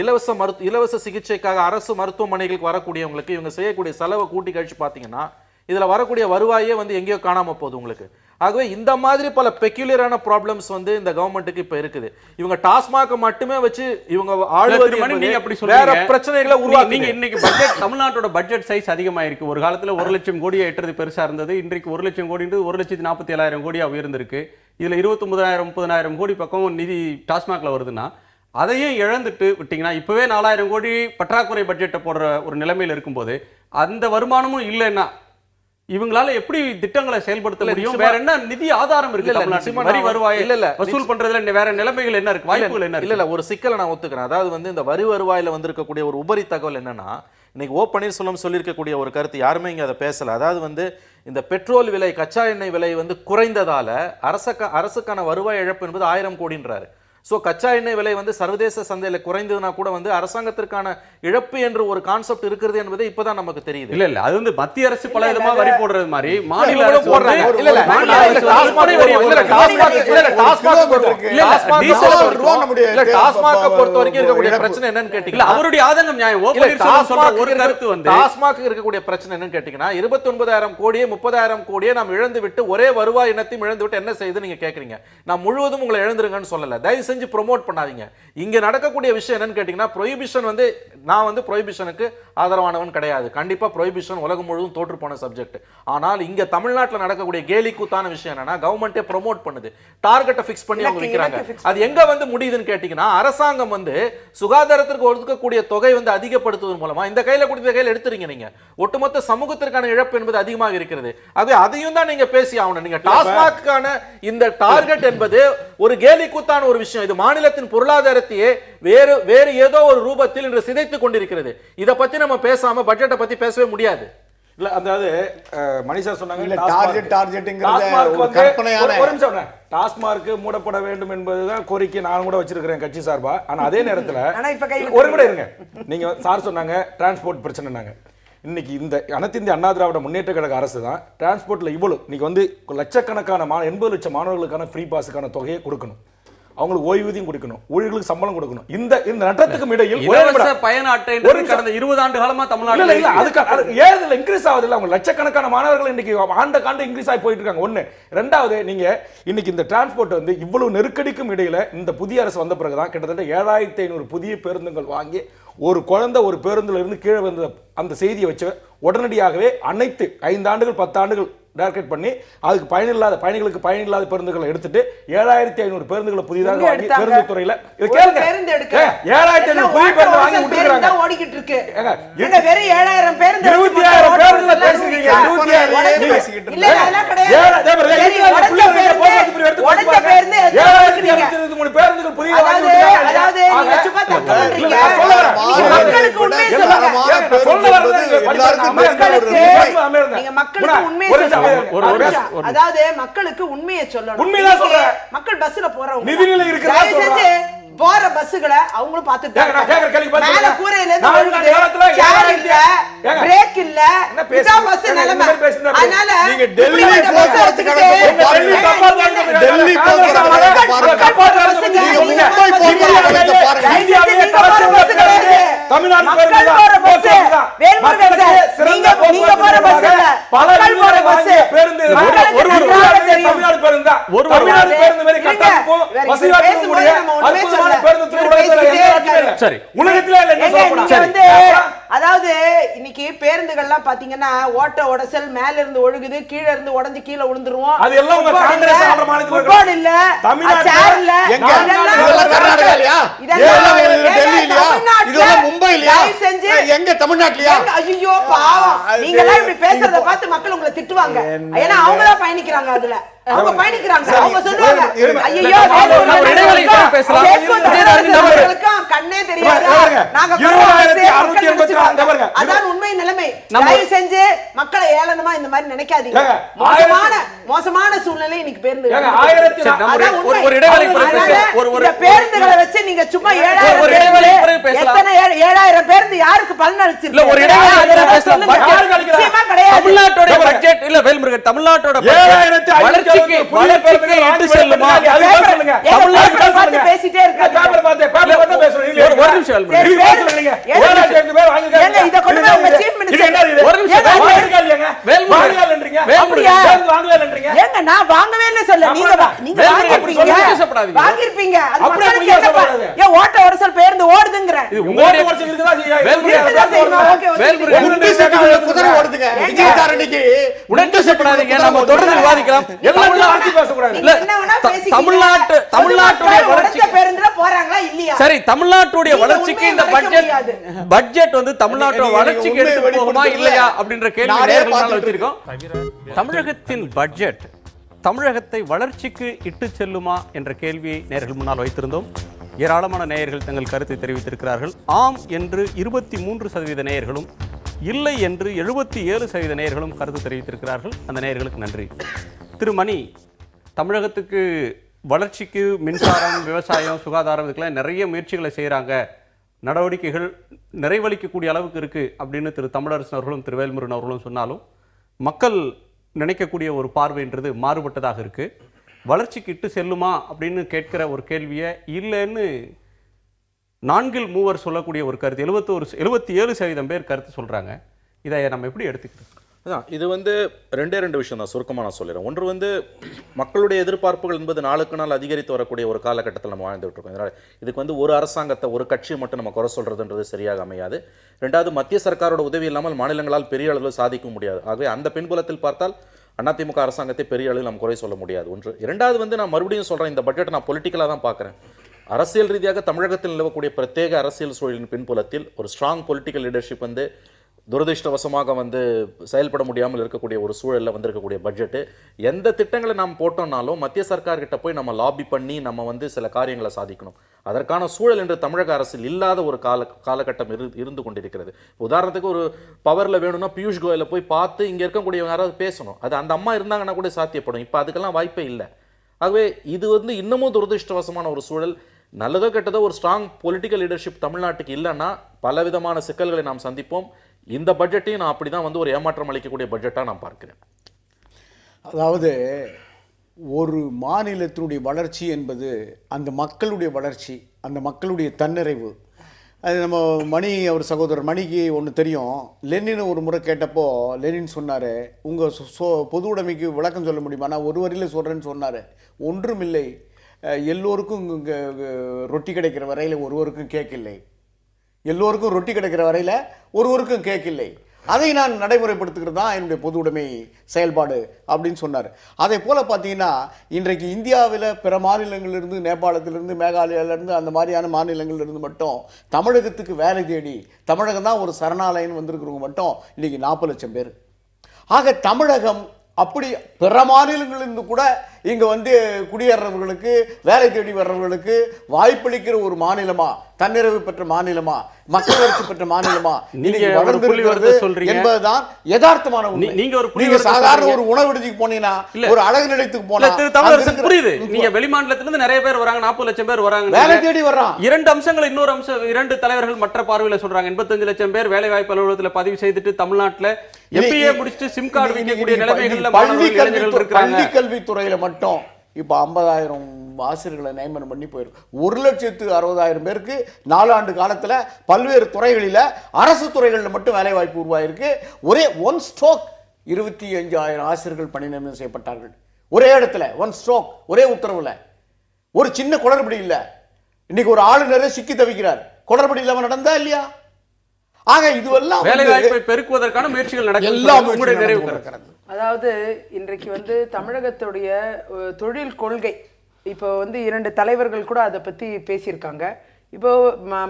இலவச சிகிச்சைக்காக அரசு மருத்துவமனைகளுக்கு வரக்கூடியவங்களுக்கு இவங்க செய்யக்கூடிய செலவை கூட்டி கழிச்சு பார்த்தீங்கன்னா, இதுல வரக்கூடிய வருவாயே வந்து எங்கேயோ காணாம போகுது உங்களுக்கு. ஆகவே இந்த மாதிரி பல பெக்யூலியரான ப்ராப்ளம்ஸ் வந்து இந்த கவர்மெண்ட்டுக்கு இப்ப இருக்குது. இவங்க டாஸ்மாக மட்டுமே வச்சு இவங்க வேற பிரச்சனைகளை உருவாக்கி. நீங்க இன்னைக்கு பட்ஜெட், தமிழ்நாட்டோட பட்ஜெட் சைஸ் அதிகமா இருக்கு. ஒரு காலத்துல 1 லட்சம் கோடியை எட்டுறது பெருசா இருந்தது. இன்றைக்கு 1 லட்சம் கோடின்றது 1,47,000 கோடியா உயர்ந்திருக்கு. இதுல 29,000-30,000 கோடி பக்கம் நிதி டாஸ்மாக்ல வருதுன்னா, அதையும் இழந்துட்டு விட்டீங்கன்னா, இப்பவே 4,000 கோடி பற்றாக்குறை பட்ஜெட்டை போடுற ஒரு நிலைமையில இருக்கும்போது அந்த வருமானமும் இல்லைன்னா இவங்களால எப்படி திட்டங்களை செயல்படுத்த முடியும்? வேற என்ன நிதி ஆதாரம் இருக்கு தமிழ்நாட்டுல? வரி வருவாய் வசூல் பண்றதுல வேற நிலைமைகள் என்ன இருக்கு, வாய்ப்புகள் என்ன இருக்கு? இல்ல ஒரு சிக்கலை நான் ஒத்துக்கிறேன். அதாவது வந்து இந்த வரி வருவாயில வந்திருக்கக்கூடிய ஒரு உபரி தகவல் என்னன்னா, இன்னைக்கு ஓ பன்னீர்செல்வம் சொல்லியிருக்கக்கூடிய ஒரு கருத்து யாருமே இங்க அதை பேசல. அதாவது வந்து இந்த பெட்ரோல் விலை, கச்சா எண்ணெய் விலை வந்து குறைந்ததால அரசுக்கான வருவாய் இழப்பு என்பது 1000 கோடின்றாரு. சோ கச்சா எண்ணெய் விலை வந்து சர்வதேச சந்தையில குறைந்ததுனா கூட வந்து அரசாங்கத்திற்கான இழப்பு என்று ஒரு கான்செப்ட் இருக்கிறது என்பது இப்பதான் நமக்கு தெரியுது. இல்ல அது வந்து மத்திய அரசு பல விதமா வரி போடுறது மாதிரி மாநில அரசு போடுறாங்க. டாஸ்மாக பொறுத்த வரைக்கும் இருக்கக்கூடிய பிரச்சனை என்னன்னு கேட்டீங்கன்னா, அவருடைய ஆதங்கம் நியாயம். ஒரு கருத்து வந்து டாஸ்மாக இருக்கக்கூடிய பிரச்சனை என்னன்னு கேட்டீங்கன்னா, 29,000 கோடியே 30,000 கோடியே நாம் இழந்து விட்டு ஒரே வருவாய் இனத்தையும் இழந்து விட்டு என்ன செய்யுது நீங்க கேக்குறீங்க. நான் முழுவதும் உங்களை இழந்துருங்கன்னு சொல்லல. தயவு செஞ்சு ப்ரொமோட் பண்ணாதீங்க. இங்க நடக்கக்கூடிய விஷயம் என்னன்னு கேட்டீங்கன்னா, ப்ரொஹிபிஷன் வந்து நான் வந்து ப்ரொஹிபிஷனுக்கு ஆதரவானவன் கிடையாது. கண்டிப்பா ப்ரொஹிபிஷன் உலகம் முழுவதும் தோற்று போன சப்ஜெக்ட். ஆனால் இங்க தமிழ்நாட்டில் நடக்கக்கூடிய கேலி கூத்தான விஷயம் என்னன்னா, கவர்மெண்ட்டே ப்ரொமோட் பண்ணுது, டார்கெட்டை ஃபிக்ஸ் பண்ணி அவங்க விற்கிறாங்க. அது எங்க வந்து முடியுதுன்னு கேட்டீங்கன்னா, அரசாங்கம் வந்து சுகாதாரத்திற்கு ஒதுக்கக்கூடிய தொகை வந்து அதிகப்படுத்துவதன் மூலமா இந்த கையில கொடுத்த கையில எடுத்துறீங்க. நீங்க ஒட்டுமொத்த சமூகத்திற்கான இழப்பு என்பது அதிகமாக இருக்கிறது. ஆகவே அதையும் தான் நீங்க பேசி ஆகணும். நீங்க டாஸ்மாக்கான இந்த டார்கெட் என்பது ஒரு கேலி கூத்தான ஒரு விஷயம். இது மாநிலத்தின் பொருளாதாரத்தையே வேறு ஏதோ ஒரு ரூபத்தில் இன்று சிதைத்துக் கொண்டிருக்கிறது. இத பத்தி நம்ம பேசாம பட்ஜெட்டை பத்தி பேசவே முடியாது. இல்ல அதாவது மணிஷா சொன்னாங்க இல்ல டார்கெட்ங்கிறது ஒரு கற்பனையான ஒரு நிமிஷம். டாஸ்மார்க் மூடப்பட வேண்டும் என்பதுதான் கோரிக்கை நான் கூட வச்சிருக்கிறேன் கட்சி சார்பா. ஆனா அதே நேரத்துல ஒரு கூட இருங்க, நீங்க சார் சொன்னாங்க டிரான்ஸ்போர்ட் பிரச்சனைனாங்க. இன்னைக்கு இந்த அனைத்து இந்திய அண்ணா திராவிட முன்னேற்ற கழக அரசு தான் டிரான்ஸ்போர்ட்ல இவ்வளவு இன்னைக்கு வந்து லட்சக்கணக்கான 80 லட்சம் மாணவர்களுக்கான ஃப்ரீ பாஸுக்கான தொகையை கொடுக்கணும், அவங்களுக்கு ஓய்வூதியம் கொடுக்கணும், ஊழியர்களுக்கு சம்பளம் கொடுக்கணும். இந்த நட்டத்துக்கும் இடையில் பயண அட்டை கடந்த 20 ஆண்டு காலமா தமிழ்நாடு ஏதுல இன்க்ரீஸ் ஆகுது இல்ல. அவங்க லட்சக்கணக்கான மாணவர்கள் இன்னைக்கு ஆண்டு இன்க்ரீஸ் ஆகி போயிட்டு இருக்காங்க. ஒண்ணு. ரெண்டாவது, நீங்க இன்னைக்கு இந்த டிரான்ஸ்போர்ட் வந்து இவ்வளவு நெருக்கடிக்கும் இடையில இந்த புதிய அரசு வந்த பிறகுதான் கிட்டத்தட்ட 7500 புதிய பேருந்துகள் வாங்கி ஒரு குழந்தை ஒரு பேருந்துல இருந்து கீழே வந்த அந்த செய்தியை வச்சு உடனடியாகவே அனைத்து 5 ஆண்டுகள் 10 ஆண்டுகள் டார்கெட் பண்ணி அதுக்கு பயணிகளுக்கு பயனில்லாத பேருந்துகளை எடுத்துட்டு 7500 பேருந்துகளை புதிதாக வாங்கி பேருந்து துறையில கேளுங்க 7500 புதிய பேருந்து வாங்கி விட்டுறாங்க. ஓடிக்கிட்டு இருக்கு. எங்க வெறும் 7000 பேருந்து 20000 பேருந்துல பேசிக்கிறீங்க. 20000 இல்ல அதெல்லாம் கிடையாது. உடைஞ்ச பேருந்து 723 பேருந்துகள் புதிதாக வாங்கி விட்டுறாங்க. அதாவது நீங்க சும்மா தப்பு பண்றீங்க. மக்களுக்கு உண்மையை சொல்லுங்க. நீங்க மக்களுக்கு உண்மையை சொல்லுங்க. அதாவது மக்களுக்கு உண்மையை சொல்லணும். உண்மைதான் சொல்றேன். மக்கள் பஸ்ல போறவங்க நிதிநிலை இருக்கிறதா சொல்றேன். போற பஸ்களை அவங்களும் பார்த்துட்டு மேல கூரையில இருந்து பிரேக் இல்ல இதான் பஸ் நிலைமை. அதனால நீங்க டெல்லி அதாவது இன்னைக்கு பேருந்துகள்லாம் பாத்தீங்கன்னா ஓட்ட உடசல் மேல இருந்து ஒழுகுது, கீழ இருந்து உடைஞ்சு கீழ விழுந்துருவோம். அது எல்லாம் உங்க காங்கிரஸ் ஆளுற மாநிலத்துல ஃபுட்பால் இல்ல, சேர் இல்ல, இதெல்லாம் கர்நாடகா இல்லையா, இதெல்லாம் டெல்லி இல்லையா, இதெல்லாம் மும்பை இல்லையா, செஞ்சு எங்க தமிழ்நாட்டுலயா? ஐயோ பாவம், நீங்க எல்லாம் இப்படி பேசுறத பார்த்து மக்கள் உங்களை திட்டுவாங்க. ஏன்னா அவங்க தான் பயணிக்கிறாங்க, அதுல அவங்க பயணிக்கிறாங்க. அவங்க சொல்லுவாங்க ஐயோ கண்ணே தெரியாது, நாங்க அதான் உண்மை நிலைமை. தயவு செஞ்சு மக்களை ஏளனமா இந்த மாதிரி நினைக்காதீங்க. மோசமான சூழ்நிலை இன்னைக்கு பேருந்துகளை வச்சு நீங்க சும்மா 7000 பேருந்து யாருக்கு பலன் அளிச்சிருக்கீங்க? தமிழ்நாட்டோட பேசிட்டே இருக்காங்க. நான் வாங்கவே இல்லை சொல்ல, நீங்க வாங்கிருப்பீங்க. ஓட்ட உரசல் பேருந்து ஓடுதுங்கிற தமிழ்நாட்டுடைய வளர்ச்சிக்கு இந்த பட்ஜெட் வந்து தமிழ்நாட்டோட வளர்ச்சிக்கு எடுத்து போகுமா இல்லையா அப்படின்ற கேள்வி வச்சிருக்கோம். தமிழகத்தின் பட்ஜெட் தமிழகத்தை வளர்ச்சிக்கு இட்டு செல்லுமா என்ற கேள்வியை நேயர்கள் முன்னால் வைத்திருந்தோம். ஏராளமான நேயர்கள் தங்கள் கருத்தை தெரிவித்திருக்கிறார்கள். ஆம் என்று 23% நேயர்களும், இல்லை என்று 77% நேயர்களும் கருத்து தெரிவித்திருக்கிறார்கள். அந்த நேயர்களுக்கு நன்றி. திரு மணி, தமிழகத்துக்கு வளர்ச்சிக்கு மின்சாரம், விவசாயம், சுகாதாரம் இதுக்கெல்லாம் நிறைய முயற்சிகளை செய்கிறாங்க, நடவடிக்கைகள் நிறைவளிக்கக்கூடிய அளவுக்கு இருக்குது அப்படின்னு திரு தமிழரசன் அவர்களும் திரு வேல்முருகன் அவர்களும் சொன்னாலும் மக்கள் நினைக்கக்கூடிய ஒரு பார்வைன்றது மாறுபட்டதாக இருக்குது. வளர்ச்சிக்கு இட்டு செல்லுமா அப்படின்னு கேட்கிற ஒரு கேள்வியை இல்லைன்னு 4 சொல்லக்கூடிய ஒரு கருத்து 77% பேர் கருத்து சொல்கிறாங்க. இதை நம்ம எப்படி எடுத்துக்கிறது? அதான் இது வந்து ரெண்டு விஷயம் தான் சுருக்கமாக நான் சொல்லிடுறேன். ஒன்று வந்து மக்களுடைய எதிர்பார்ப்புகள் என்பது நாளுக்கு நாள் அதிகரித்து வரக்கூடிய ஒரு காலகட்டத்தில் நம்ம வாழ்ந்துட்டு இருக்கோம். இதனால் இதுக்கு வந்து ஒரு அரசாங்கத்தை ஒரு கட்சியை மட்டும் நம்ம குறை சொல்றதுன்றது சரியாக அமையாது. ரெண்டாவது, மத்திய சர்க்காரோட உதவி இல்லாமல் மாநிலங்களால் பெரிய அளவில் சாதிக்க முடியாது. ஆகவே அந்த பின்புலத்தில் பார்த்தால் அதிமுக அரசாங்கத்தை பெரிய அளவில் நம்ம குறை சொல்ல முடியாது. ஒன்று. இரண்டாவது வந்து நான் மறுபடியும் சொல்கிறேன், இந்த பட்ஜெட்டை நான் பொலிட்டிக்கலாக தான் பார்க்குறேன். அரசியல் ரீதியாக தமிழகத்தில் நிலவக்கூடிய பிரத்யேக அரசியல் சூழலின் பின்புலத்தில் ஒரு ஸ்ட்ராங் பொலிட்டிக்கல் லீடர்ஷிப் வந்து துரதிருஷ்டவசமாக வந்து செயல்பட முடியாமல் இருக்கக்கூடிய ஒரு சூழலில் வந்திருக்கக்கூடிய பட்ஜெட்டு. எந்த திட்டங்களை நாம் போட்டோம்னாலும் மத்திய சர்க்கார்கிட்ட போய் நம்ம லாபி பண்ணி நம்ம வந்து சில காரியங்களை சாதிக்கணும். அதற்கான சூழல் என்று தமிழக அரசில் இல்லாத ஒரு காலகட்டம் இருந்து கொண்டிருக்கிறது. உதாரணத்துக்கு ஒரு பவரில் வேணும்னா பியூஷ் கோயலை போய் பார்த்து இங்கே இருக்கக்கூடிய யாராவது பேசணும், அது அந்த அம்மா இருந்தாங்கன்னா கூட சாத்தியப்படும். இப்போ அதுக்கெல்லாம் வாய்ப்பே இல்லை. ஆகவே இது வந்து இன்னமும் துரதிருஷ்டவசமான ஒரு சூழல். நல்லதோ கெட்டதோ ஒரு ஸ்ட்ராங் பொலிட்டிக்கல் லீடர்ஷிப் தமிழ்நாட்டுக்கு இல்லைன்னா பலவிதமான சிக்கல்களை நாம் சந்திப்போம். இந்த பட்ஜெட்டையும் நான் அப்படி தான் வந்து ஒரு ஏமாற்றம் அளிக்கக்கூடிய பட்ஜெட்டாக நான் பார்க்கிறேன். அதாவது ஒரு மாநிலத்தினுடைய வளர்ச்சி என்பது அந்த மக்களுடைய வளர்ச்சி, அந்த மக்களுடைய தன்னிறைவு. அது நம்ம மணி அவர் சகோதரர் மணிக்கு ஒன்று தெரியும். லெனின் ஒரு முறை கேட்டப்போ லெனின் சொன்னார், உங்கள் பொது உடைமைக்கு விளக்கம் சொல்ல முடியுமா? நான் ஒரு வரியில் சொல்கிறேன்னு சொன்னார். ஒன்றுமில்லை, எல்லோருக்கும் இங்கே ரொட்டி கிடைக்கிற வரையில் ஒருவருக்கும் கேக் இல்லை, எல்லோருக்கும் ரொட்டி கிடைக்கிற வரையில் ஒருவருக்கும் கேக் இல்லை, அதை நான் நடைமுறைப்படுத்துகிறது தான் என்னுடைய பொது உடைமை செயல்பாடு அப்படின்னு சொன்னார். அதே போல் பார்த்தீங்கன்னா இன்றைக்கு இந்தியாவில் பிற மாநிலங்களிலிருந்து, நேபாளத்திலிருந்து, மேகாலயாவிலிருந்து, அந்த மாதிரியான மாநிலங்களிலிருந்து மட்டும் தமிழகத்துக்கு வேலை தேடி தமிழகம் தான் ஒரு சரணாலயம் வந்திருக்கிறவங்க மட்டும் இன்றைக்கி 40 லட்சம் பேர். ஆக தமிழகம் அப்படி பிற மாநிலங்களிலிருந்து கூட இங்கே வந்து குடியேறவர்களுக்கு, வேலை தேடி வர்றவர்களுக்கு வாய்ப்பளிக்கிற ஒரு மாநிலமா, தன்னிறைவு பெற்ற மாநிலமா, மக்கள் வளர்ச்சி பெற்ற மாநிலமா நீங்க வளர்ந்திருக்கிறது என்பதுதான் யதார்த்தமான உண்மை. நீங்க சாதாரண ஒரு உணவு விடுதிக்கு போனீங்கன்னா, ஒரு அழகு நிலையத்துக்கு போனா புரியுது. நீங்க வெளிமாநிலத்திலிருந்து நிறைய பேர் வராங்க, 40 லட்சம் பேர் வராங்க, வேலை தேடி வர்றான். இரண்டு அம்சங்கள், இன்னொரு அம்சம், இரண்டு தலைவர்கள் மற்ற பார்வையில சொல்றாங்க. 85 லட்சம் பேர் வேலை வாய்ப்பு அலுவலகத்தில் பதிவு செய்துட்டு தமிழ்நாட்டில் எம்பிஏ முடிச்சுட்டு சிம் கார்டு வைக்கக்கூடிய நிலைமைகள்ல பள்ளி கல்வித்துறையில மட்டும் இப்ப 50,000 ஆசிரியர்களை நியமனம் பண்ணி போயிருக்கு. 1,60,000 பேருக்கு 4 ஆண்டு காலத்துல பல்வேறு துறைகளில, அரசு துறைகளில் மட்டும் வேலை வாய்ப்பு உருவாயிருக்கு. ஒரே ஒன் ஸ்ட்ரோக் 25,000 ஆசிரியர்கள் பணி நியமனம் செய்யப்பட்டார்கள். ஒரே இடத்துல ஒன் ஸ்ட்ரோக், ஒரே உத்தரவுல. ஒரு சின்ன குளறுபடி இல்ல. இன்னைக்கு ஒரு ஆளுநரே சிக்கி தவிக்கிறார். குளறுபடி இல்லாம நடந்தா இல்லையா? ஆக இதுவெல்லாம் வேலை வாய்ப்பை பெருக்குவதற்கான முயற்சிகள் நடக்கிறது. அதாவது இன்றைக்கு வந்து தமிழகத்துடைய தொழில் கொள்கை, இப்போ வந்து 2 தலைவர்கள் கூட அதை பத்தி பேசியிருக்காங்க. இப்போ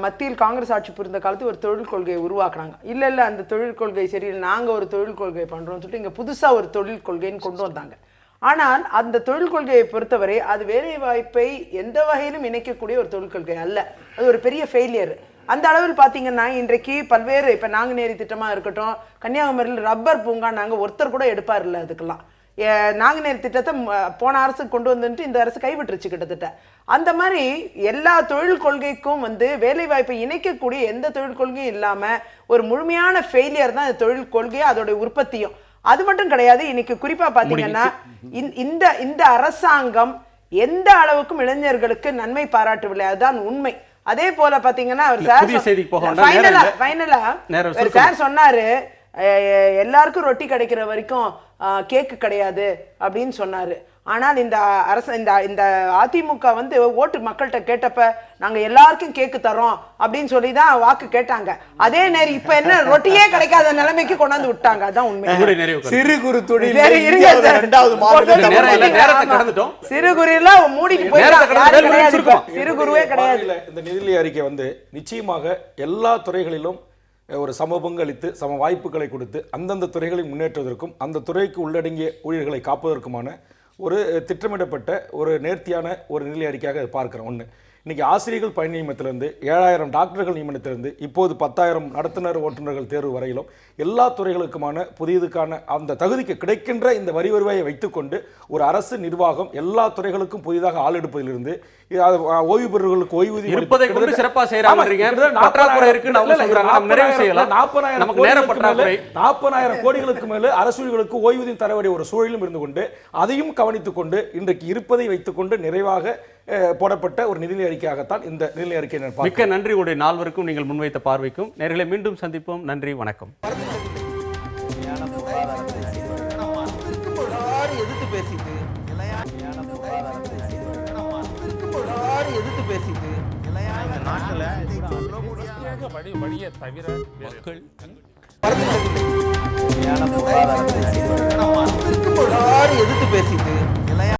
மத்தியில் காங்கிரஸ் ஆட்சி புரிந்த காலத்து ஒரு தொழில் கொள்கையை உருவாக்குனாங்க. இல்ல அந்த தொழில் கொள்கை சரியில்லை, நாங்க ஒரு தொழில் கொள்கை பண்றோம்னு சொல்லிட்டு இங்க புதுசா ஒரு தொழில் கொள்கைன்னு கொண்டு வந்தாங்க. ஆனால் அந்த தொழில் கொள்கையை பொறுத்தவரை அது வேலை வாய்ப்பை எந்த வகையிலும் இணைக்கக்கூடிய ஒரு தொழில் கொள்கை அல்ல. அது ஒரு பெரிய ஃபெயிலியர். அந்த அளவில் பார்த்தீங்கன்னா இன்றைக்கு பல்வேறு, இப்போ நாங்குநேரி திட்டமாக இருக்கட்டும், கன்னியாகுமரியில் ரப்பர் பூங்கா நாங்கள் ஒருத்தர் கூட எடுப்பார் இல்லை. அதுக்கெல்லாம் நாங்குநேரி திட்டத்தை போன அரசு கொண்டு வந்துட்டு இந்த அரசு கைவிட்டுருச்சு கிட்டத்தட்ட. அந்த மாதிரி எல்லா தொழில் கொள்கைக்கும் வந்து வேலை வாய்ப்பை இணைக்கக்கூடிய எந்த தொழில் கொள்கையும் இல்லாமல் ஒரு முழுமையான ஃபெயிலியர் தான் இந்த தொழில் கொள்கையை, அதோடைய உற்பத்தியும். அது மட்டும் கிடையாது. இன்னைக்கு குறிப்பா பாத்தீங்கன்னா இந்த அரசாங்கம் எந்த அளவுக்கும் இளைஞர்களுக்கு நன்மை பாராட்டவில்லை, அதுதான் உண்மை. அதே போல பாத்தீங்கன்னா சார் சொன்னாரு, எல்லாருக்கும் ரொட்டி கிடைக்கிற வரைக்கும் கேக்கு கிடையாது அப்படின்னு சொன்னாரு. ஆனால் இந்த அதிமுக வந்து ஓட்டு மக்கள்கிட்ட கேட்டப்ப நாங்க எல்லாருக்கும் கேக்கு தரோம் அப்படின்னு சொல்லி தான் வாக்கு கேட்டாங்க. அதே நேரம் இப்ப என்ன ரொட்டியே கிடைக்காத நிலைமைக்கு கொண்டாந்து விட்டாங்க. அதான் உண்மை. சிறு குறு தொழில் சிறு குறு எல்லாம் மூடிட்டு போயிருக்கு. சிறு குருவே கிடையாது. இந்த நிதிநிலை அறிக்கை வந்து நிச்சயமாக எல்லா துறைகளிலும் ஒரு சம பங்களித்து சம வாய்ப்புகளை கொடுத்து அந்தந்த துறைகளை முன்னேற்றுவதற்கும் அந்த துறைக்கு உள்ளடங்கிய ஊழியர்களை காப்பதற்குமான ஒரு திட்டமிடப்பட்ட ஒரு நேர்த்தியான ஒரு நிலை அறிக்கையாக பார்க்கிறோம். ஒன்று, இன்னைக்கு ஆசிரியர்கள் பணி நியமனத்திலிருந்து 7,000 டாக்டர்கள் நியமனத்திலிருந்து இப்போது 10,000 நடத்துனர் ஓட்டுநர்கள் தேர்வு வரையிலும் எல்லா துறைகளுக்குமான புதியதுக்கான அந்த தகுதிக்கு கிடைக்கின்ற இந்த வரி வருவாயை வைத்துக்கொண்டு ஒரு அரசு நிர்வாகம் எல்லா துறைகளுக்கும் புதிதாக ஆள் எடுப்பதிலிருந்து ஓய்வு பெறுவர்களுக்கு ஓய்வூதியம் இருப்பதை கொண்டு சிறப்பாக செய்யறாங்க. 40,000 கோடிகளுக்கு மேல அரசுகளுக்கு ஓய்வூதியம் தர வேண்டிய ஒரு சூழலும் இருந்து கொண்டு அதையும் கவனித்துக் கொண்டு இன்றைக்கு இருப்பதை வைத்துக் கொண்டு நிறைவாக போடப்பட்ட ஒரு நிதிநிலை அறிக்கையாகத்தான் இந்த நிதிநிலை அறிக்கை. மிக்க நன்றி உடைய நால்வருக்கும் நீங்கள் முன்வைத்த பார்வைக்கும். நேர்களை மீண்டும் சந்திப்போம். நன்றி, வணக்கம். பேசிட்டு எதிர்த்து பேசிட்டு எதிர்த்து பேசிட்டு